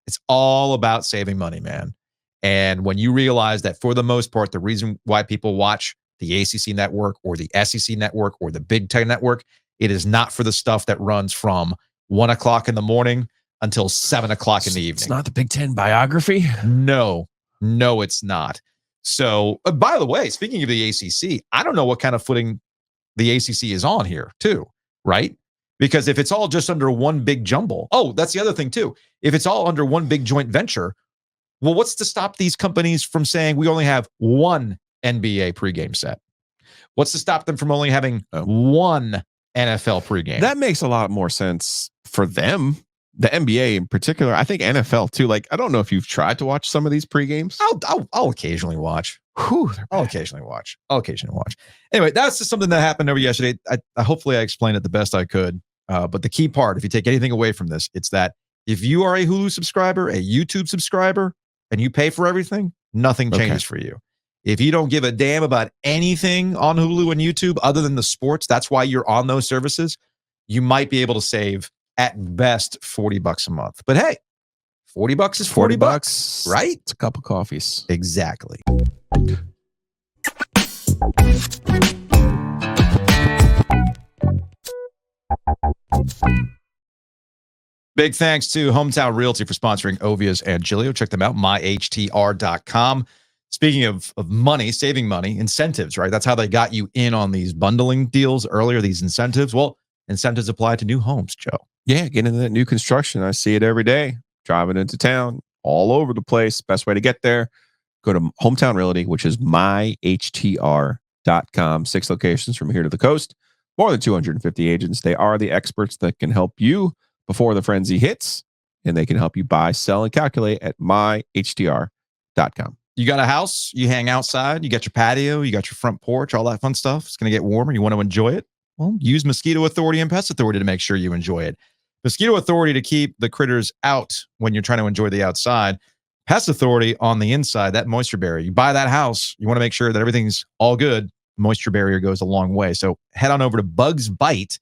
It's all about saving money, man. And when you realize that for the most part, the reason why people watch the ACC network or the SEC network or the Big Ten network, it is not for the stuff that runs from 1 o'clock in the morning until 7 o'clock in the evening. It's not the Big Ten biography? No, it's not. So, by the way, speaking of the ACC, I don't know what kind of footing the ACC is on here, too, right? Because if it's all just under one big jumble, that's the other thing, too. If it's all under one big joint venture, well, what's to stop these companies from saying we only have one NBA pregame set? What's to stop them from only having one NFL pregame? That makes a lot more sense for them. The NBA in particular. I think NFL too. Like, I don't know if you've tried to watch some of these pregames. I'll occasionally watch. I'll occasionally watch. Anyway, that's just something that happened over yesterday. Hopefully I explained it the best I could. But the key part, if you take anything away from this, it's that if you are a Hulu subscriber, a YouTube subscriber, and you pay for everything, nothing changes for you. If you don't give a damn about anything on Hulu and YouTube other than the sports, that's why you're on those services, you might be able to save at best $40 a month. But hey, $40 is $40, right? It's a cup of coffees. Exactly. Big thanks to Hometown Realty for sponsoring Ovia's and Giglio. Check them out, myhtr.com. Speaking of money, saving money, incentives, right? That's how they got you in on these bundling deals earlier, these incentives. Well, incentives apply to new homes, Joe. Yeah, get into that new construction. I see it every day. Driving into town, all over the place. Best way to get there, go to Hometown Realty, which is myhtr.com. 6 locations from here to the coast. More than 250 agents. They are the experts that can help you before the frenzy hits, and they can help you buy, sell, and calculate at myhtr.com. You got a house, you hang outside, you got your patio, you got your front porch, all that fun stuff. It's going to get warmer. You want to enjoy it? Well, use Mosquito Authority and Pest Authority to make sure you enjoy it. Mosquito Authority to keep the critters out when you're trying to enjoy the outside. Pest Authority on the inside, that moisture barrier. You buy that house, you want to make sure that everything's all good. Moisture barrier goes a long way. So head on over to bugsbite.com.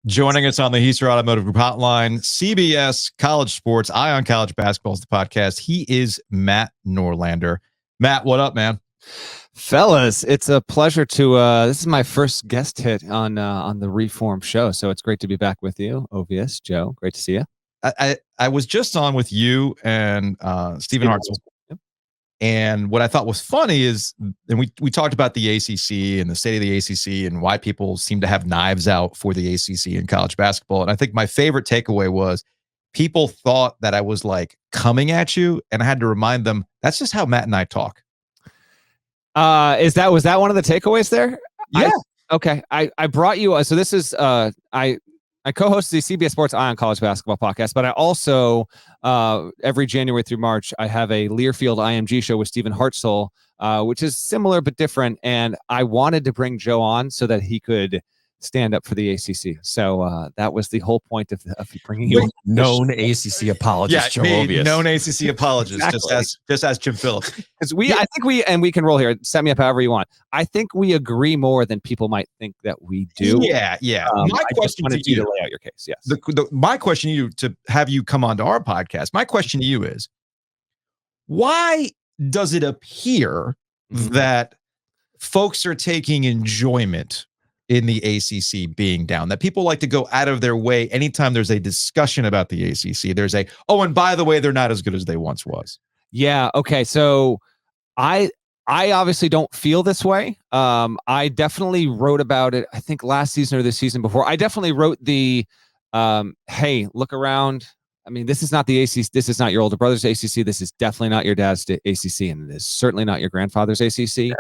Joining us on the Heister Automotive Group hotline, CBS College Sports, Eye on College Basketball is the podcast. He is Matt Norlander. Matt, what up, man? Fellas, it's a pleasure to this is my first guest hit on the Reform show, so it's great to be back with you. Ovius, Joe, great to see you. I was just on with you and Stephen Hartzell. Yep. And what I thought was funny is, and we talked about the ACC and the state of the ACC and why people seem to have knives out for the ACC in college basketball. And I think my favorite takeaway was people thought that I was like coming at you, and I had to remind them that's just how Matt and I talk. Was that one of the takeaways there? Yeah. I brought you. So this is I co-host the CBS Sports Eye on College Basketball podcast, but I also every January through March I have a Learfield IMG show with Stephen Hartzell, which is similar but different. And I wanted to bring Joe on so that he could stand up for the ACC. So that was the whole point of bringing you. Known ACC apologist, Joe Ovius. Known ACC apologist, Exactly. just as Jim Phillips. Because I think we can roll here. Set me up however you want. I think we agree more than people might think that we do. Yeah. My question to you to lay out your case. Yes. My question to you, to have you come onto our podcast, my question to you is, why does it appear that folks are taking enjoyment in the ACC being down, that people like to go out of their way anytime there's a discussion about the ACC? There's and by the way, they're not as good as they once was. Yeah. Okay. So I obviously don't feel this way. I definitely wrote about it, I think last season or the season before. I definitely wrote the, hey, look around. I mean, this is not the ACC. This is not your older brother's ACC. This is definitely not your dad's ACC, and it is certainly not your grandfather's ACC,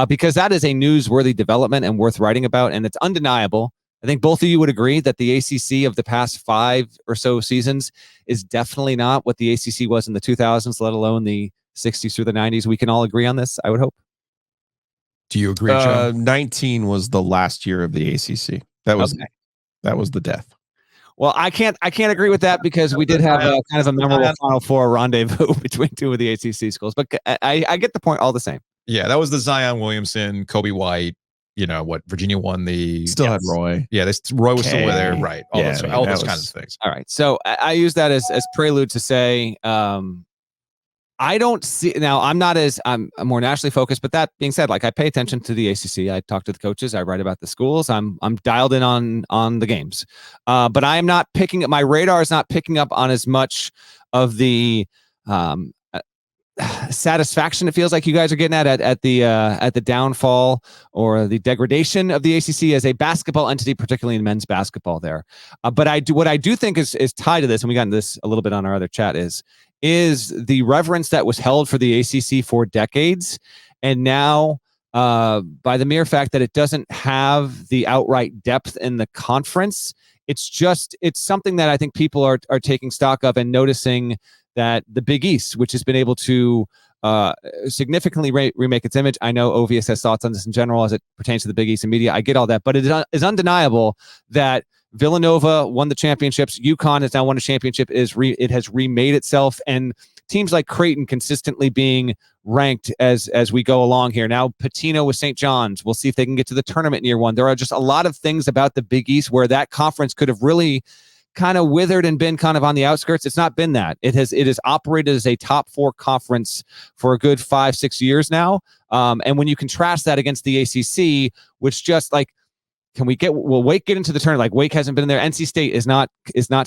because that is a newsworthy development and worth writing about, and it's undeniable. I think both of you would agree that the ACC of the past 5 or so seasons is definitely not what the ACC was in the 2000s, let alone the 60s through the 90s. We can all agree on this, I would hope. Do you agree, Joe? 19 was the last year of the ACC. That was the death. Well, I can't agree with that because we did have a kind of a memorable Final Four rendezvous between 2 of the ACC schools. But I get the point all the same. Yeah, that was the Zion Williamson, Kobe White. You know what? Virginia won the. Still had Roy. Yeah, Roy was still there, right? All those kinds of things. All right, so I use that as prelude to say. I don't see now. I'm more nationally focused, but that being said, like I pay attention to the ACC. I talk to the coaches. I write about the schools. I'm dialed in on the games, but I am not picking up. My radar is not picking up on as much of the satisfaction it feels like you guys are getting at the downfall or the degradation of the ACC as a basketball entity, particularly in men's basketball. There, but what I do think is tied to this, and we got into this a little bit on our other chat is the reverence that was held for the ACC for decades. And now, by the mere fact that it doesn't have the outright depth in the conference, it's something that I think people are taking stock of and noticing that the Big East, which has been able to significantly remake its image. I know Ovius has thoughts on this in general as it pertains to the Big East and media. I get all that, but it is undeniable that Villanova won the championships. UConn has now won a championship. It has remade itself, and teams like Creighton consistently being ranked as we go along here. Now Patino with St. John's. We'll see if they can get to the tournament in year 1. There are just a lot of things about the Big East where that conference could have really kind of withered and been kind of on the outskirts. It's not been that. It has operated as a top 4 conference for a good 5-6 years now. And when you contrast that against the ACC, which just like, will Wake get into the tournament? Like Wake hasn't been in there. NC State is not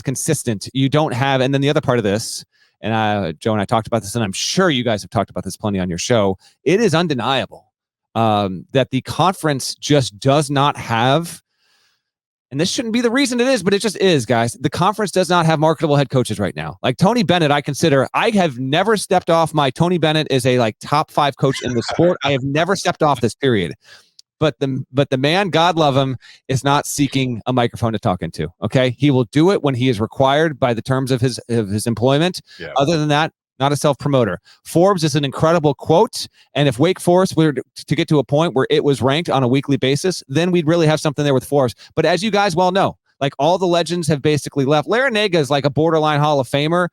consistent. You don't have, and then the other part of this, and Joe and I talked about this, and I'm sure you guys have talked about this plenty on your show. It is undeniable that the conference just does not have, and this shouldn't be the reason it is, but it just is, guys. The conference does not have marketable head coaches right now. Like Tony Bennett, I have never stepped off my Tony Bennett is a top 5 coach in the sport. I have never stepped off this period. But the man, God love him, is not seeking a microphone to talk into. Okay, he will do it when he is required by the terms of his employment. Yeah. Other than that, not a self-promoter. Forbes is an incredible quote, and if Wake Forest were to get to a point where it was ranked on a weekly basis, then we'd really have something there with Forbes. But as you guys well know, like all the legends have basically left. Larinaga is like a borderline Hall of Famer,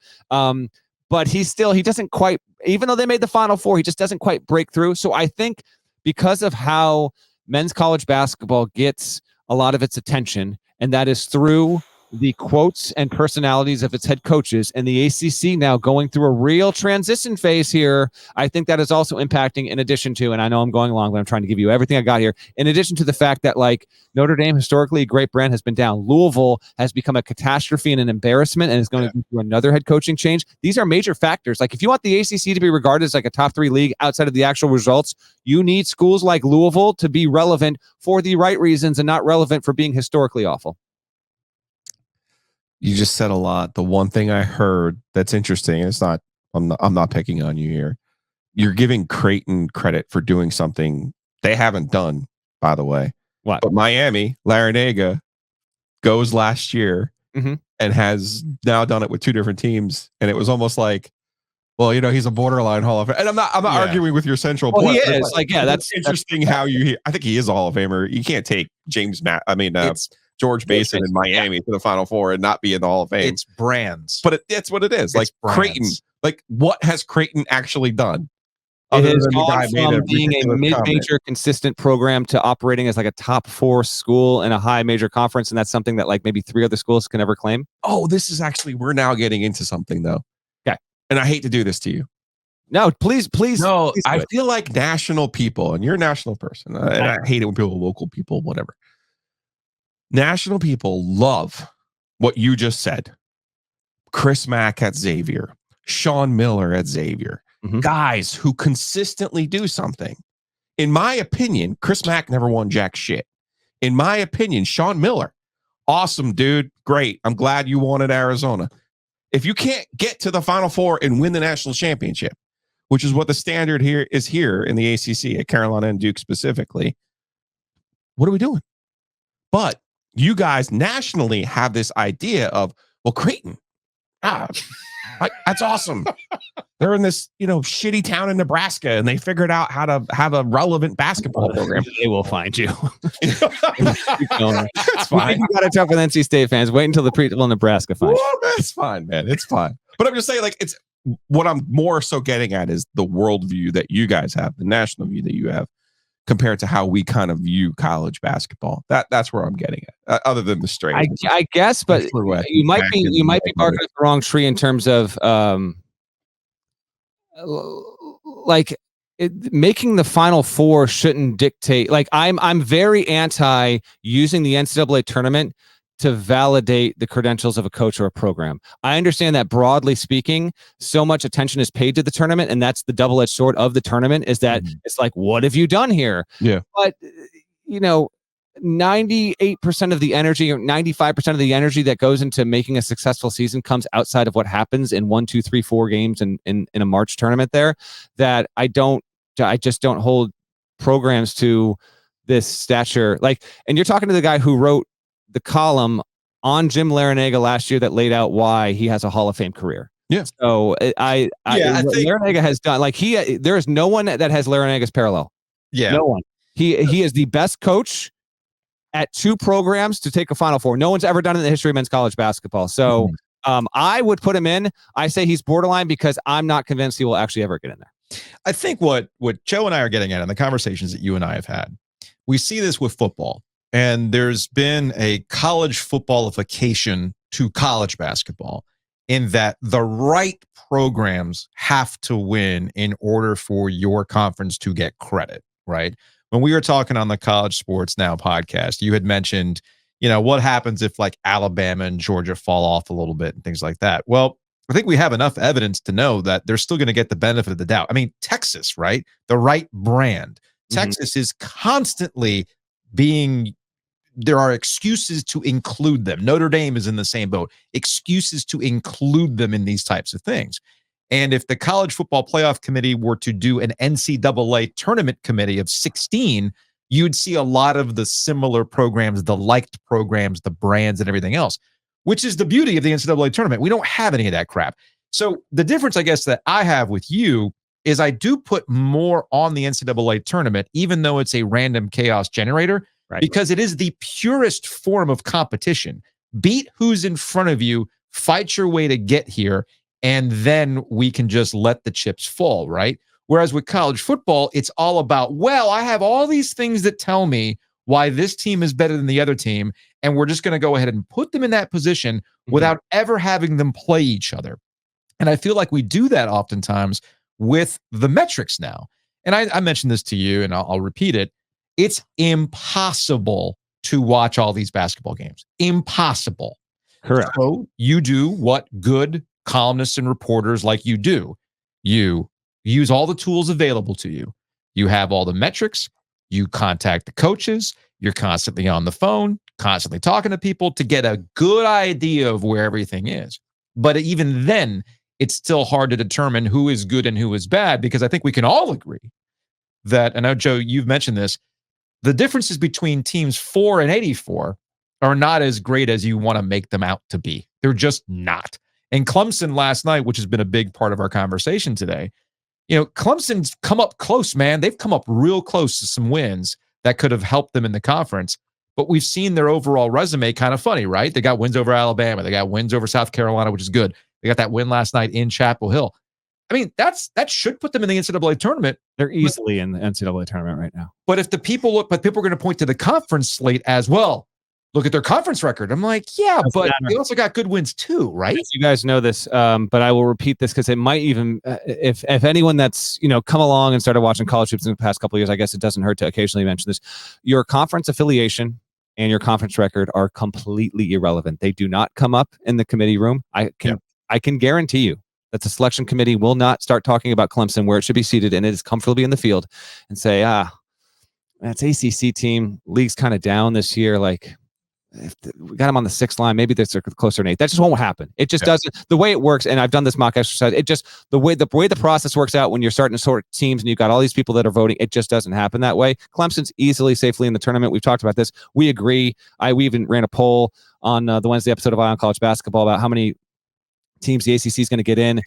but he doesn't quite. Even though they made the Final Four, he just doesn't quite break through. So I think because of how men's college basketball gets a lot of its attention, and that is through the quotes and personalities of its head coaches, and the ACC now going through a real transition phase here. I think that is also impacting, in addition to, and I know I'm going along, but I'm trying to give you everything I got here, in addition to the fact that like Notre Dame, historically a great brand, has been down. Louisville has become a catastrophe and an embarrassment and is going to go through another head coaching change. These are major factors. Like if you want the ACC to be regarded as like a top 3 league outside of the actual results, you need schools like Louisville to be relevant for the right reasons and not relevant for being historically awful. You just said a lot. The one thing I heard that's interesting, I'm not picking on you here. You're giving Creighton credit for doing something they haven't done, by the way. What? But Miami, Larinaga, goes last year and has now done it with 2 different teams. And it was almost like, well, he's a borderline Hall of Famer. And I'm not arguing with your central point. He is. That's interesting how I think he is a Hall of Famer. You can't take George Mason in Miami to the Final Four and not be in the Hall of Fame. It's brands. But it's what it is. Like brands. Creighton, like what has Creighton actually done? It has gone from being a mid-major consistent program to operating as like a top 4 school in a high major conference. And that's something that like maybe 3 other schools can ever claim. Oh, we're now getting into something though. Okay. And I hate to do this to you. No, please. No, please I feel like national people, and you're a national person, and I hate it when people are local people, whatever. National people love what you just said. Chris Mack at Xavier, Sean Miller at Xavier, guys who consistently do something. In my opinion, Chris Mack never won jack shit. In my opinion, Sean Miller, awesome dude, great. I'm glad you won at Arizona. If you can't get to the Final Four and win the national championship, which is what the standard here in the ACC at Carolina and Duke specifically, what are we doing? But you guys nationally have this idea of, well, Creighton, that's awesome. They're in this, shitty town in Nebraska, and they figured out how to have a relevant basketball program. They will find you. It's fine. You got to talk with NC State fans. Wait until the people in Nebraska find you. It's fine, man. It's fine. But I'm just saying, it's what I'm more so getting at is the worldview that you guys have, the national view that you have, compared to how we kind of view college basketball. That's where I'm getting at. Other than the straight, I guess, but you might be barking up the wrong tree in terms of making the Final Four shouldn't dictate. I'm very anti using the NCAA tournament to validate the credentials of a coach or a program. I understand that broadly speaking, so much attention is paid to the tournament, and that's the double-edged sword of the tournament is that it's like, what have you done here? Yeah. But 98% of the energy or 95% of the energy that goes into making a successful season comes outside of what happens in 1, 2, 3, 4 games in a March tournament there, that I just don't hold programs to this stature. And you're talking to the guy who wrote the column on Jim Larrañaga last year that laid out why he has a Hall of Fame career. Yeah. So I think Larrañaga has done, there is no one that has Larrañaga's parallel. Yeah. No one. He is the best coach at 2 programs to take a Final Four. No one's ever done it in the history of men's college basketball. So I would put him in. I say he's borderline because I'm not convinced he will actually ever get in there. I think what Joe and I are getting at in the conversations that you and I have had, we see this with football. And there's been a college footballification to college basketball in that the right programs have to win in order for your conference to get credit, right? When we were talking on the College Sports Now podcast, you had mentioned, what happens if Alabama and Georgia fall off a little bit and things like that. Well, I think we have enough evidence to know that they're still going to get the benefit of the doubt. I mean, Texas, right? The right brand. Texas is constantly there are excuses to include them. Notre Dame is in the same boat. Excuses to include them in these types of things. And if the College Football Playoff Committee were to do an NCAA tournament committee of 16, you'd see a lot of the similar programs, the liked programs, the brands, and everything else, which is the beauty of the NCAA tournament. We don't have any of that crap. So the difference, I guess, that I have with you is I do put more on the NCAA tournament, even though it's a random chaos generator, because it is the purest form of competition. Beat who's in front of you, fight your way to get here, and then we can just let the chips fall, right? Whereas with college football, it's all about, I have all these things that tell me why this team is better than the other team, and we're just going to go ahead and put them in that position without ever having them play each other. And I feel like we do that oftentimes with the metrics now. And I mentioned this to you, and I'll repeat it. It's impossible to watch all these basketball games. Impossible. Correct. So you do what good columnists and reporters like you do. You use all the tools available to you. You have all the metrics. You contact the coaches. You're constantly on the phone, constantly talking to people to get a good idea of where everything is. But even then, it's still hard to determine who is good and who is bad, because I think we can all agree that, and I know, Joe, you've mentioned this, the differences between teams 4 and 84 are not as great as you want to make them out to be. They're just not. And Clemson last night, which has been a big part of our conversation today, Clemson's come up close, man. They've come up real close to some wins that could have helped them in the conference. But we've seen their overall resume kind of funny, right? They got wins over Alabama. They got wins over South Carolina, which is good. They got that win last night in Chapel Hill. I mean, that should put them in the NCAA tournament. They're easily in the NCAA tournament right now. But if people are going to point to the conference slate as well. Look at their conference record. I'm like, yeah, but they also got good wins too, right? You guys know this, but I will repeat this because it might even, if anyone that's come along and started watching college hoops in the past couple of years, I guess it doesn't hurt to occasionally mention this. Your conference affiliation and your conference record are completely irrelevant. They do not come up in the committee room. I can guarantee you that the selection committee will not start talking about Clemson where it should be seated and it is comfortably in the field and say, that's ACC team. League's kind of down this year. we got him on the 6th line. Maybe they're closer to 8. That just won't happen. It just doesn't. The way it works, and I've done this mock exercise. It just the way the process works out when you're starting to sort teams and you've got all these people that are voting. It just doesn't happen that way. Clemson's easily, safely in the tournament. We've talked about this. We agree. We even ran a poll on the Wednesday episode of Eye on College Basketball about how many teams the ACC is going to get in.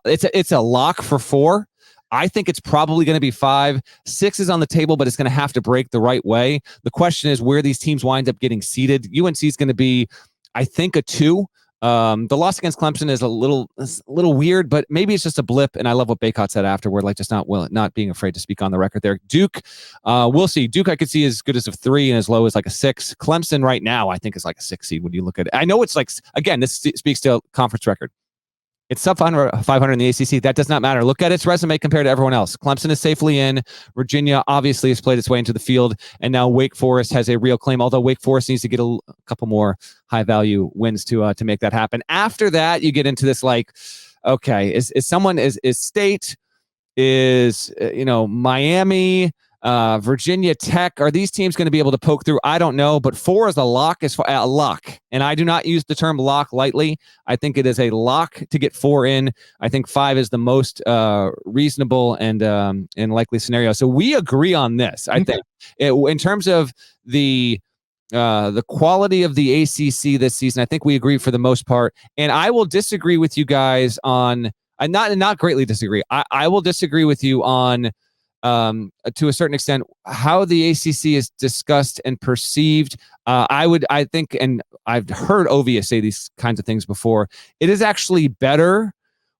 It's a lock for 4. I think it's probably going to be 5. 6 is on the table, but it's going to have to break the right way. The question is where these teams wind up getting seated. UNC is going to be, I think, a 2. The loss against Clemson is a little weird, but maybe it's just a blip. And I love what Baycott said afterward, like just not being afraid to speak on the record there. Duke, we'll see. Duke I could see as good as a 3 and as low as like a 6. Clemson right now I think is like a 6 seed when you look at it. I know it's like, again, this speaks to conference record. It's sub 500 in the ACC. That does not matter. Look at its resume compared to everyone else. Clemson is safely in. Virginia obviously has played its way into the field. And now Wake Forest has a real claim, although Wake Forest needs to get a couple more high-value wins to make that happen. After that, you get into this like, okay, is State, is Miami, Virginia Tech, are these teams going to be able to poke through? I don't know, but 4 is a lock. And I do not use the term lock lightly. I think it is a lock to get 4 in. I think 5 is the most reasonable and likely scenario. So we agree on this. I think in terms of the quality of the ACC this season, I think we agree for the most part. And I will disagree with you guys on, not greatly disagree. I will disagree with you on, to a certain extent, how the ACC is discussed and perceived. I think, and I've heard Ovia say these kinds of things before, it is actually better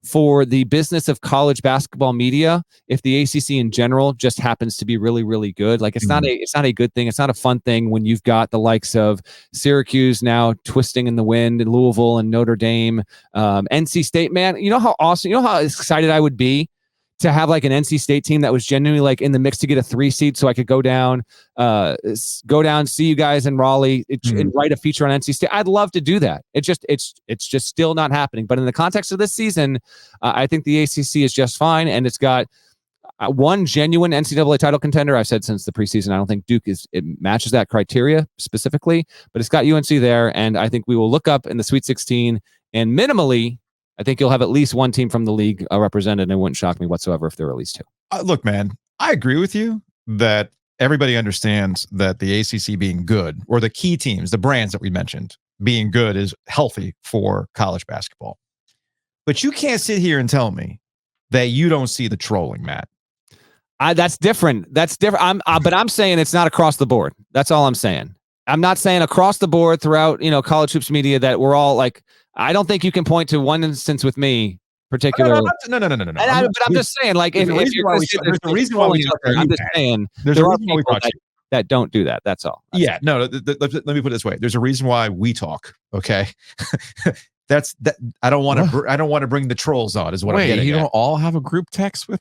for the business of college basketball media if the ACC in general just happens to be really, really good. Like it's not a good thing. It's not a fun thing when you've got the likes of Syracuse now twisting in the wind, and Louisville and Notre Dame, NC State. Man, you know how awesome, how excited I would be to have like an NC State team that was genuinely like in the mix to get a 3 seed, so I could go down, see you guys in Raleigh, and write a feature on NC State. I'd love to do that. It's just still not happening. But in the context of this season, I think the ACC is just fine, and it's got one genuine NCAA title contender. I've said since the preseason, I don't think Duke matches that criteria specifically, but it's got UNC there, and I think we will look up in the Sweet 16 and minimally, I think you'll have at least one team from the league represented, and it wouldn't shock me whatsoever if there were at least 2. Look, man, I agree with you that everybody understands that the ACC being good, or the key teams, the brands that we mentioned, being good is healthy for college basketball. But you can't sit here and tell me that you don't see the trolling, Matt. That's different. But I'm saying it's not across the board. That's all I'm saying. I'm not saying across the board throughout, college hoops media that we're all like, I don't think you can point to one instance with me particular. No. But I'm just saying, like, there's a reason why we talk. I'm just saying there are people that don't do that. That's all. Yeah. No. Let me put it this way. There's a reason why we talk. Okay. That's that. I don't want to bring the trolls on. Is what I'm getting. You don't all have a group text with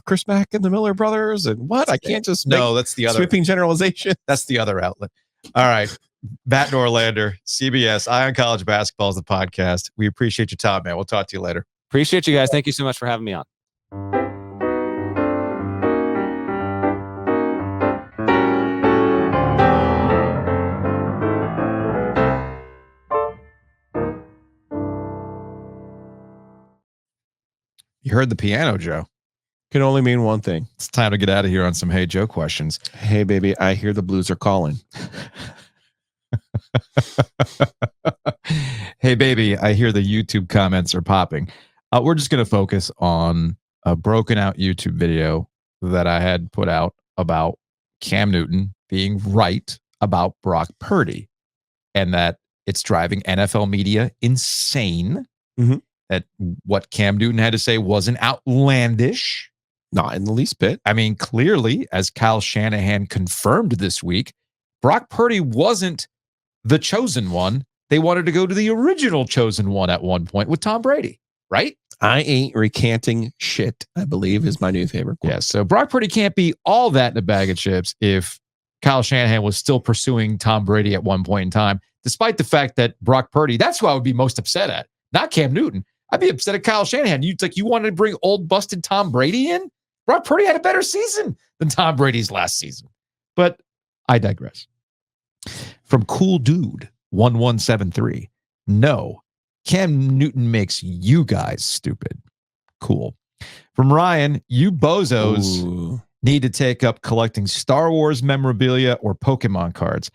Chris Mack and the Miller brothers and what? I can't just that's the other sweeping generalization. That's the other outlet. All right. Matt Norlander, CBS, Eye on College Basketball is the podcast. We appreciate your time, man. We'll talk to you later. Appreciate you guys. Thank you so much for having me on. You heard the piano, Joe. Can only mean one thing. It's time to get out of here on some Hey Joe questions. Hey, baby, I hear the Blues are calling. Hey, baby, I hear the YouTube comments are popping. We're just going to focus on a broken out YouTube video that I had put out about Cam Newton being right about Brock Purdy, and that it's driving NFL media insane. That what Cam Newton had to say wasn't outlandish. Not in the least bit. I mean, clearly, as Kyle Shanahan confirmed this week, Brock Purdy wasn't the chosen one. They wanted to go to the original chosen one at one point with Tom Brady, right? I ain't recanting shit, I believe is my new favorite quote. Yeah, so Brock Purdy can't be all that in a bag of chips if Kyle Shanahan was still pursuing Tom Brady at one point in time, despite the fact that Brock Purdy, that's who I would be most upset at, not Cam Newton. I'd be upset at Kyle Shanahan. You wanted to bring old busted Tom Brady in? Brock Purdy had a better season than Tom Brady's last season. But I digress. From Cool Dude, 1173. No, Cam Newton makes you guys stupid. Cool. From Ryan, you bozos need to take up collecting Star Wars memorabilia or Pokemon cards.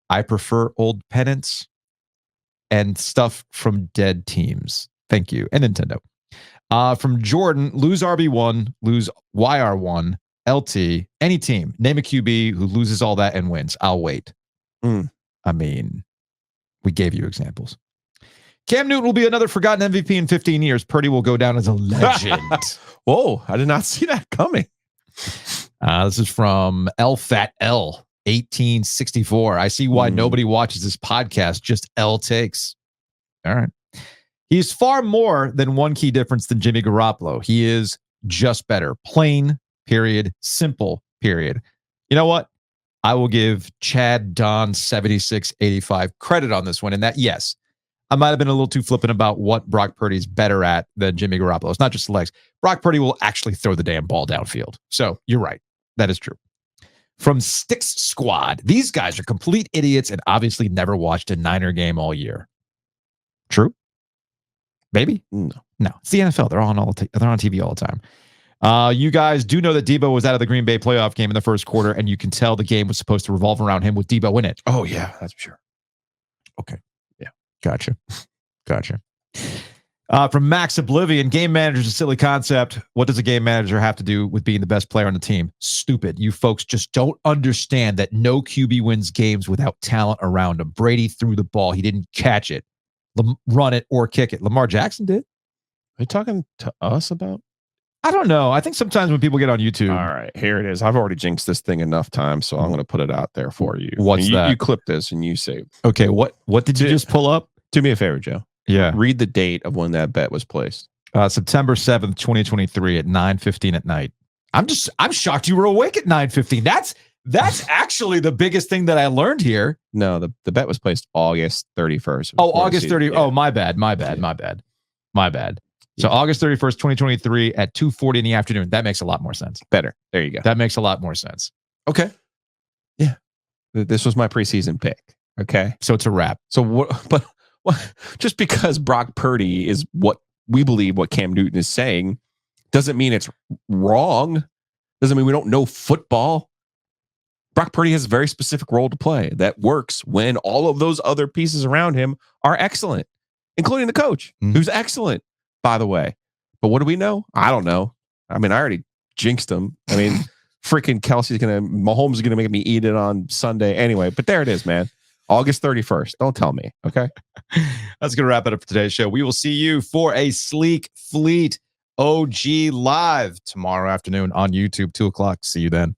I prefer old pennants and stuff from dead teams. Thank you. And Nintendo. From Jordan, lose RB1, lose YR1, LT, any team. Name a QB who loses all that and wins. I'll wait. I mean, we gave you examples. Cam Newton will be another forgotten MVP in 15 years. Purdy will go down as a legend. Whoa, I did not see that coming. This is from LFAT L, 1864. I see why nobody watches this podcast, just L takes. All right. He's far more than one key difference than Jimmy Garoppolo. He is just better. Plain, period. Simple, period. You know what? I will give Chad Don 7685 credit on this one. And that, yes, I might have been a little too flippant about what Brock Purdy's better at than Jimmy Garoppolo. It's not just the legs. Brock Purdy will actually throw the damn ball downfield. So you're right. That is true. From Sticks Squad, these guys are complete idiots and obviously never watched a Niner game all year. True? Maybe? No. It's the NFL. They're on they're on TV all the time. You guys do know that Debo was out of the Green Bay playoff game in the first quarter, and you can tell the game was supposed to revolve around him with Debo in it. Oh, yeah, that's for sure. Okay. Yeah. Gotcha. From Max Oblivion, game manager is a silly concept. What does a game manager have to do with being the best player on the team? Stupid. You folks just don't understand that no QB wins games without talent around him. Brady threw the ball. He didn't catch it, run it, or kick it. Lamar Jackson did. Are you talking to us about? I don't know. I think sometimes when people get on YouTube. All right, here it is. I've already jinxed this thing enough times, so I'm going to put it out there for you. What's that? You clip this and you save. Okay, what did you just pull up? Do me a favor, Joe. Yeah. Read the date of when that bet was placed. September 7th, 2023 at 9:15 at night. I'm shocked you were awake at 9:15. That's actually the biggest thing that I learned here. No, the bet was placed August 31st. Oh, August 30th. Yeah. Oh, my bad. So August 31st, 2023 at 2:40 in the afternoon. That makes a lot more sense. Better. There you go. That makes a lot more sense. Okay. Yeah. This was my preseason pick. Okay. So it's a wrap. So what just because Brock Purdy is what we believe what Cam Newton is saying doesn't mean it's wrong. Doesn't mean we don't know football. Brock Purdy has a very specific role to play that works when all of those other pieces around him are excellent, including the coach, who's excellent, by the way. But what do we know? I don't know. I mean, I already jinxed him. I mean, freaking Mahomes is going to make me eat it on Sunday anyway. But there it is, man. August 31st. Don't tell me. Okay. That's going to wrap it up for today's show. We will see you for a Sleek Fleet OG Live tomorrow afternoon on YouTube, 2:00. See you then.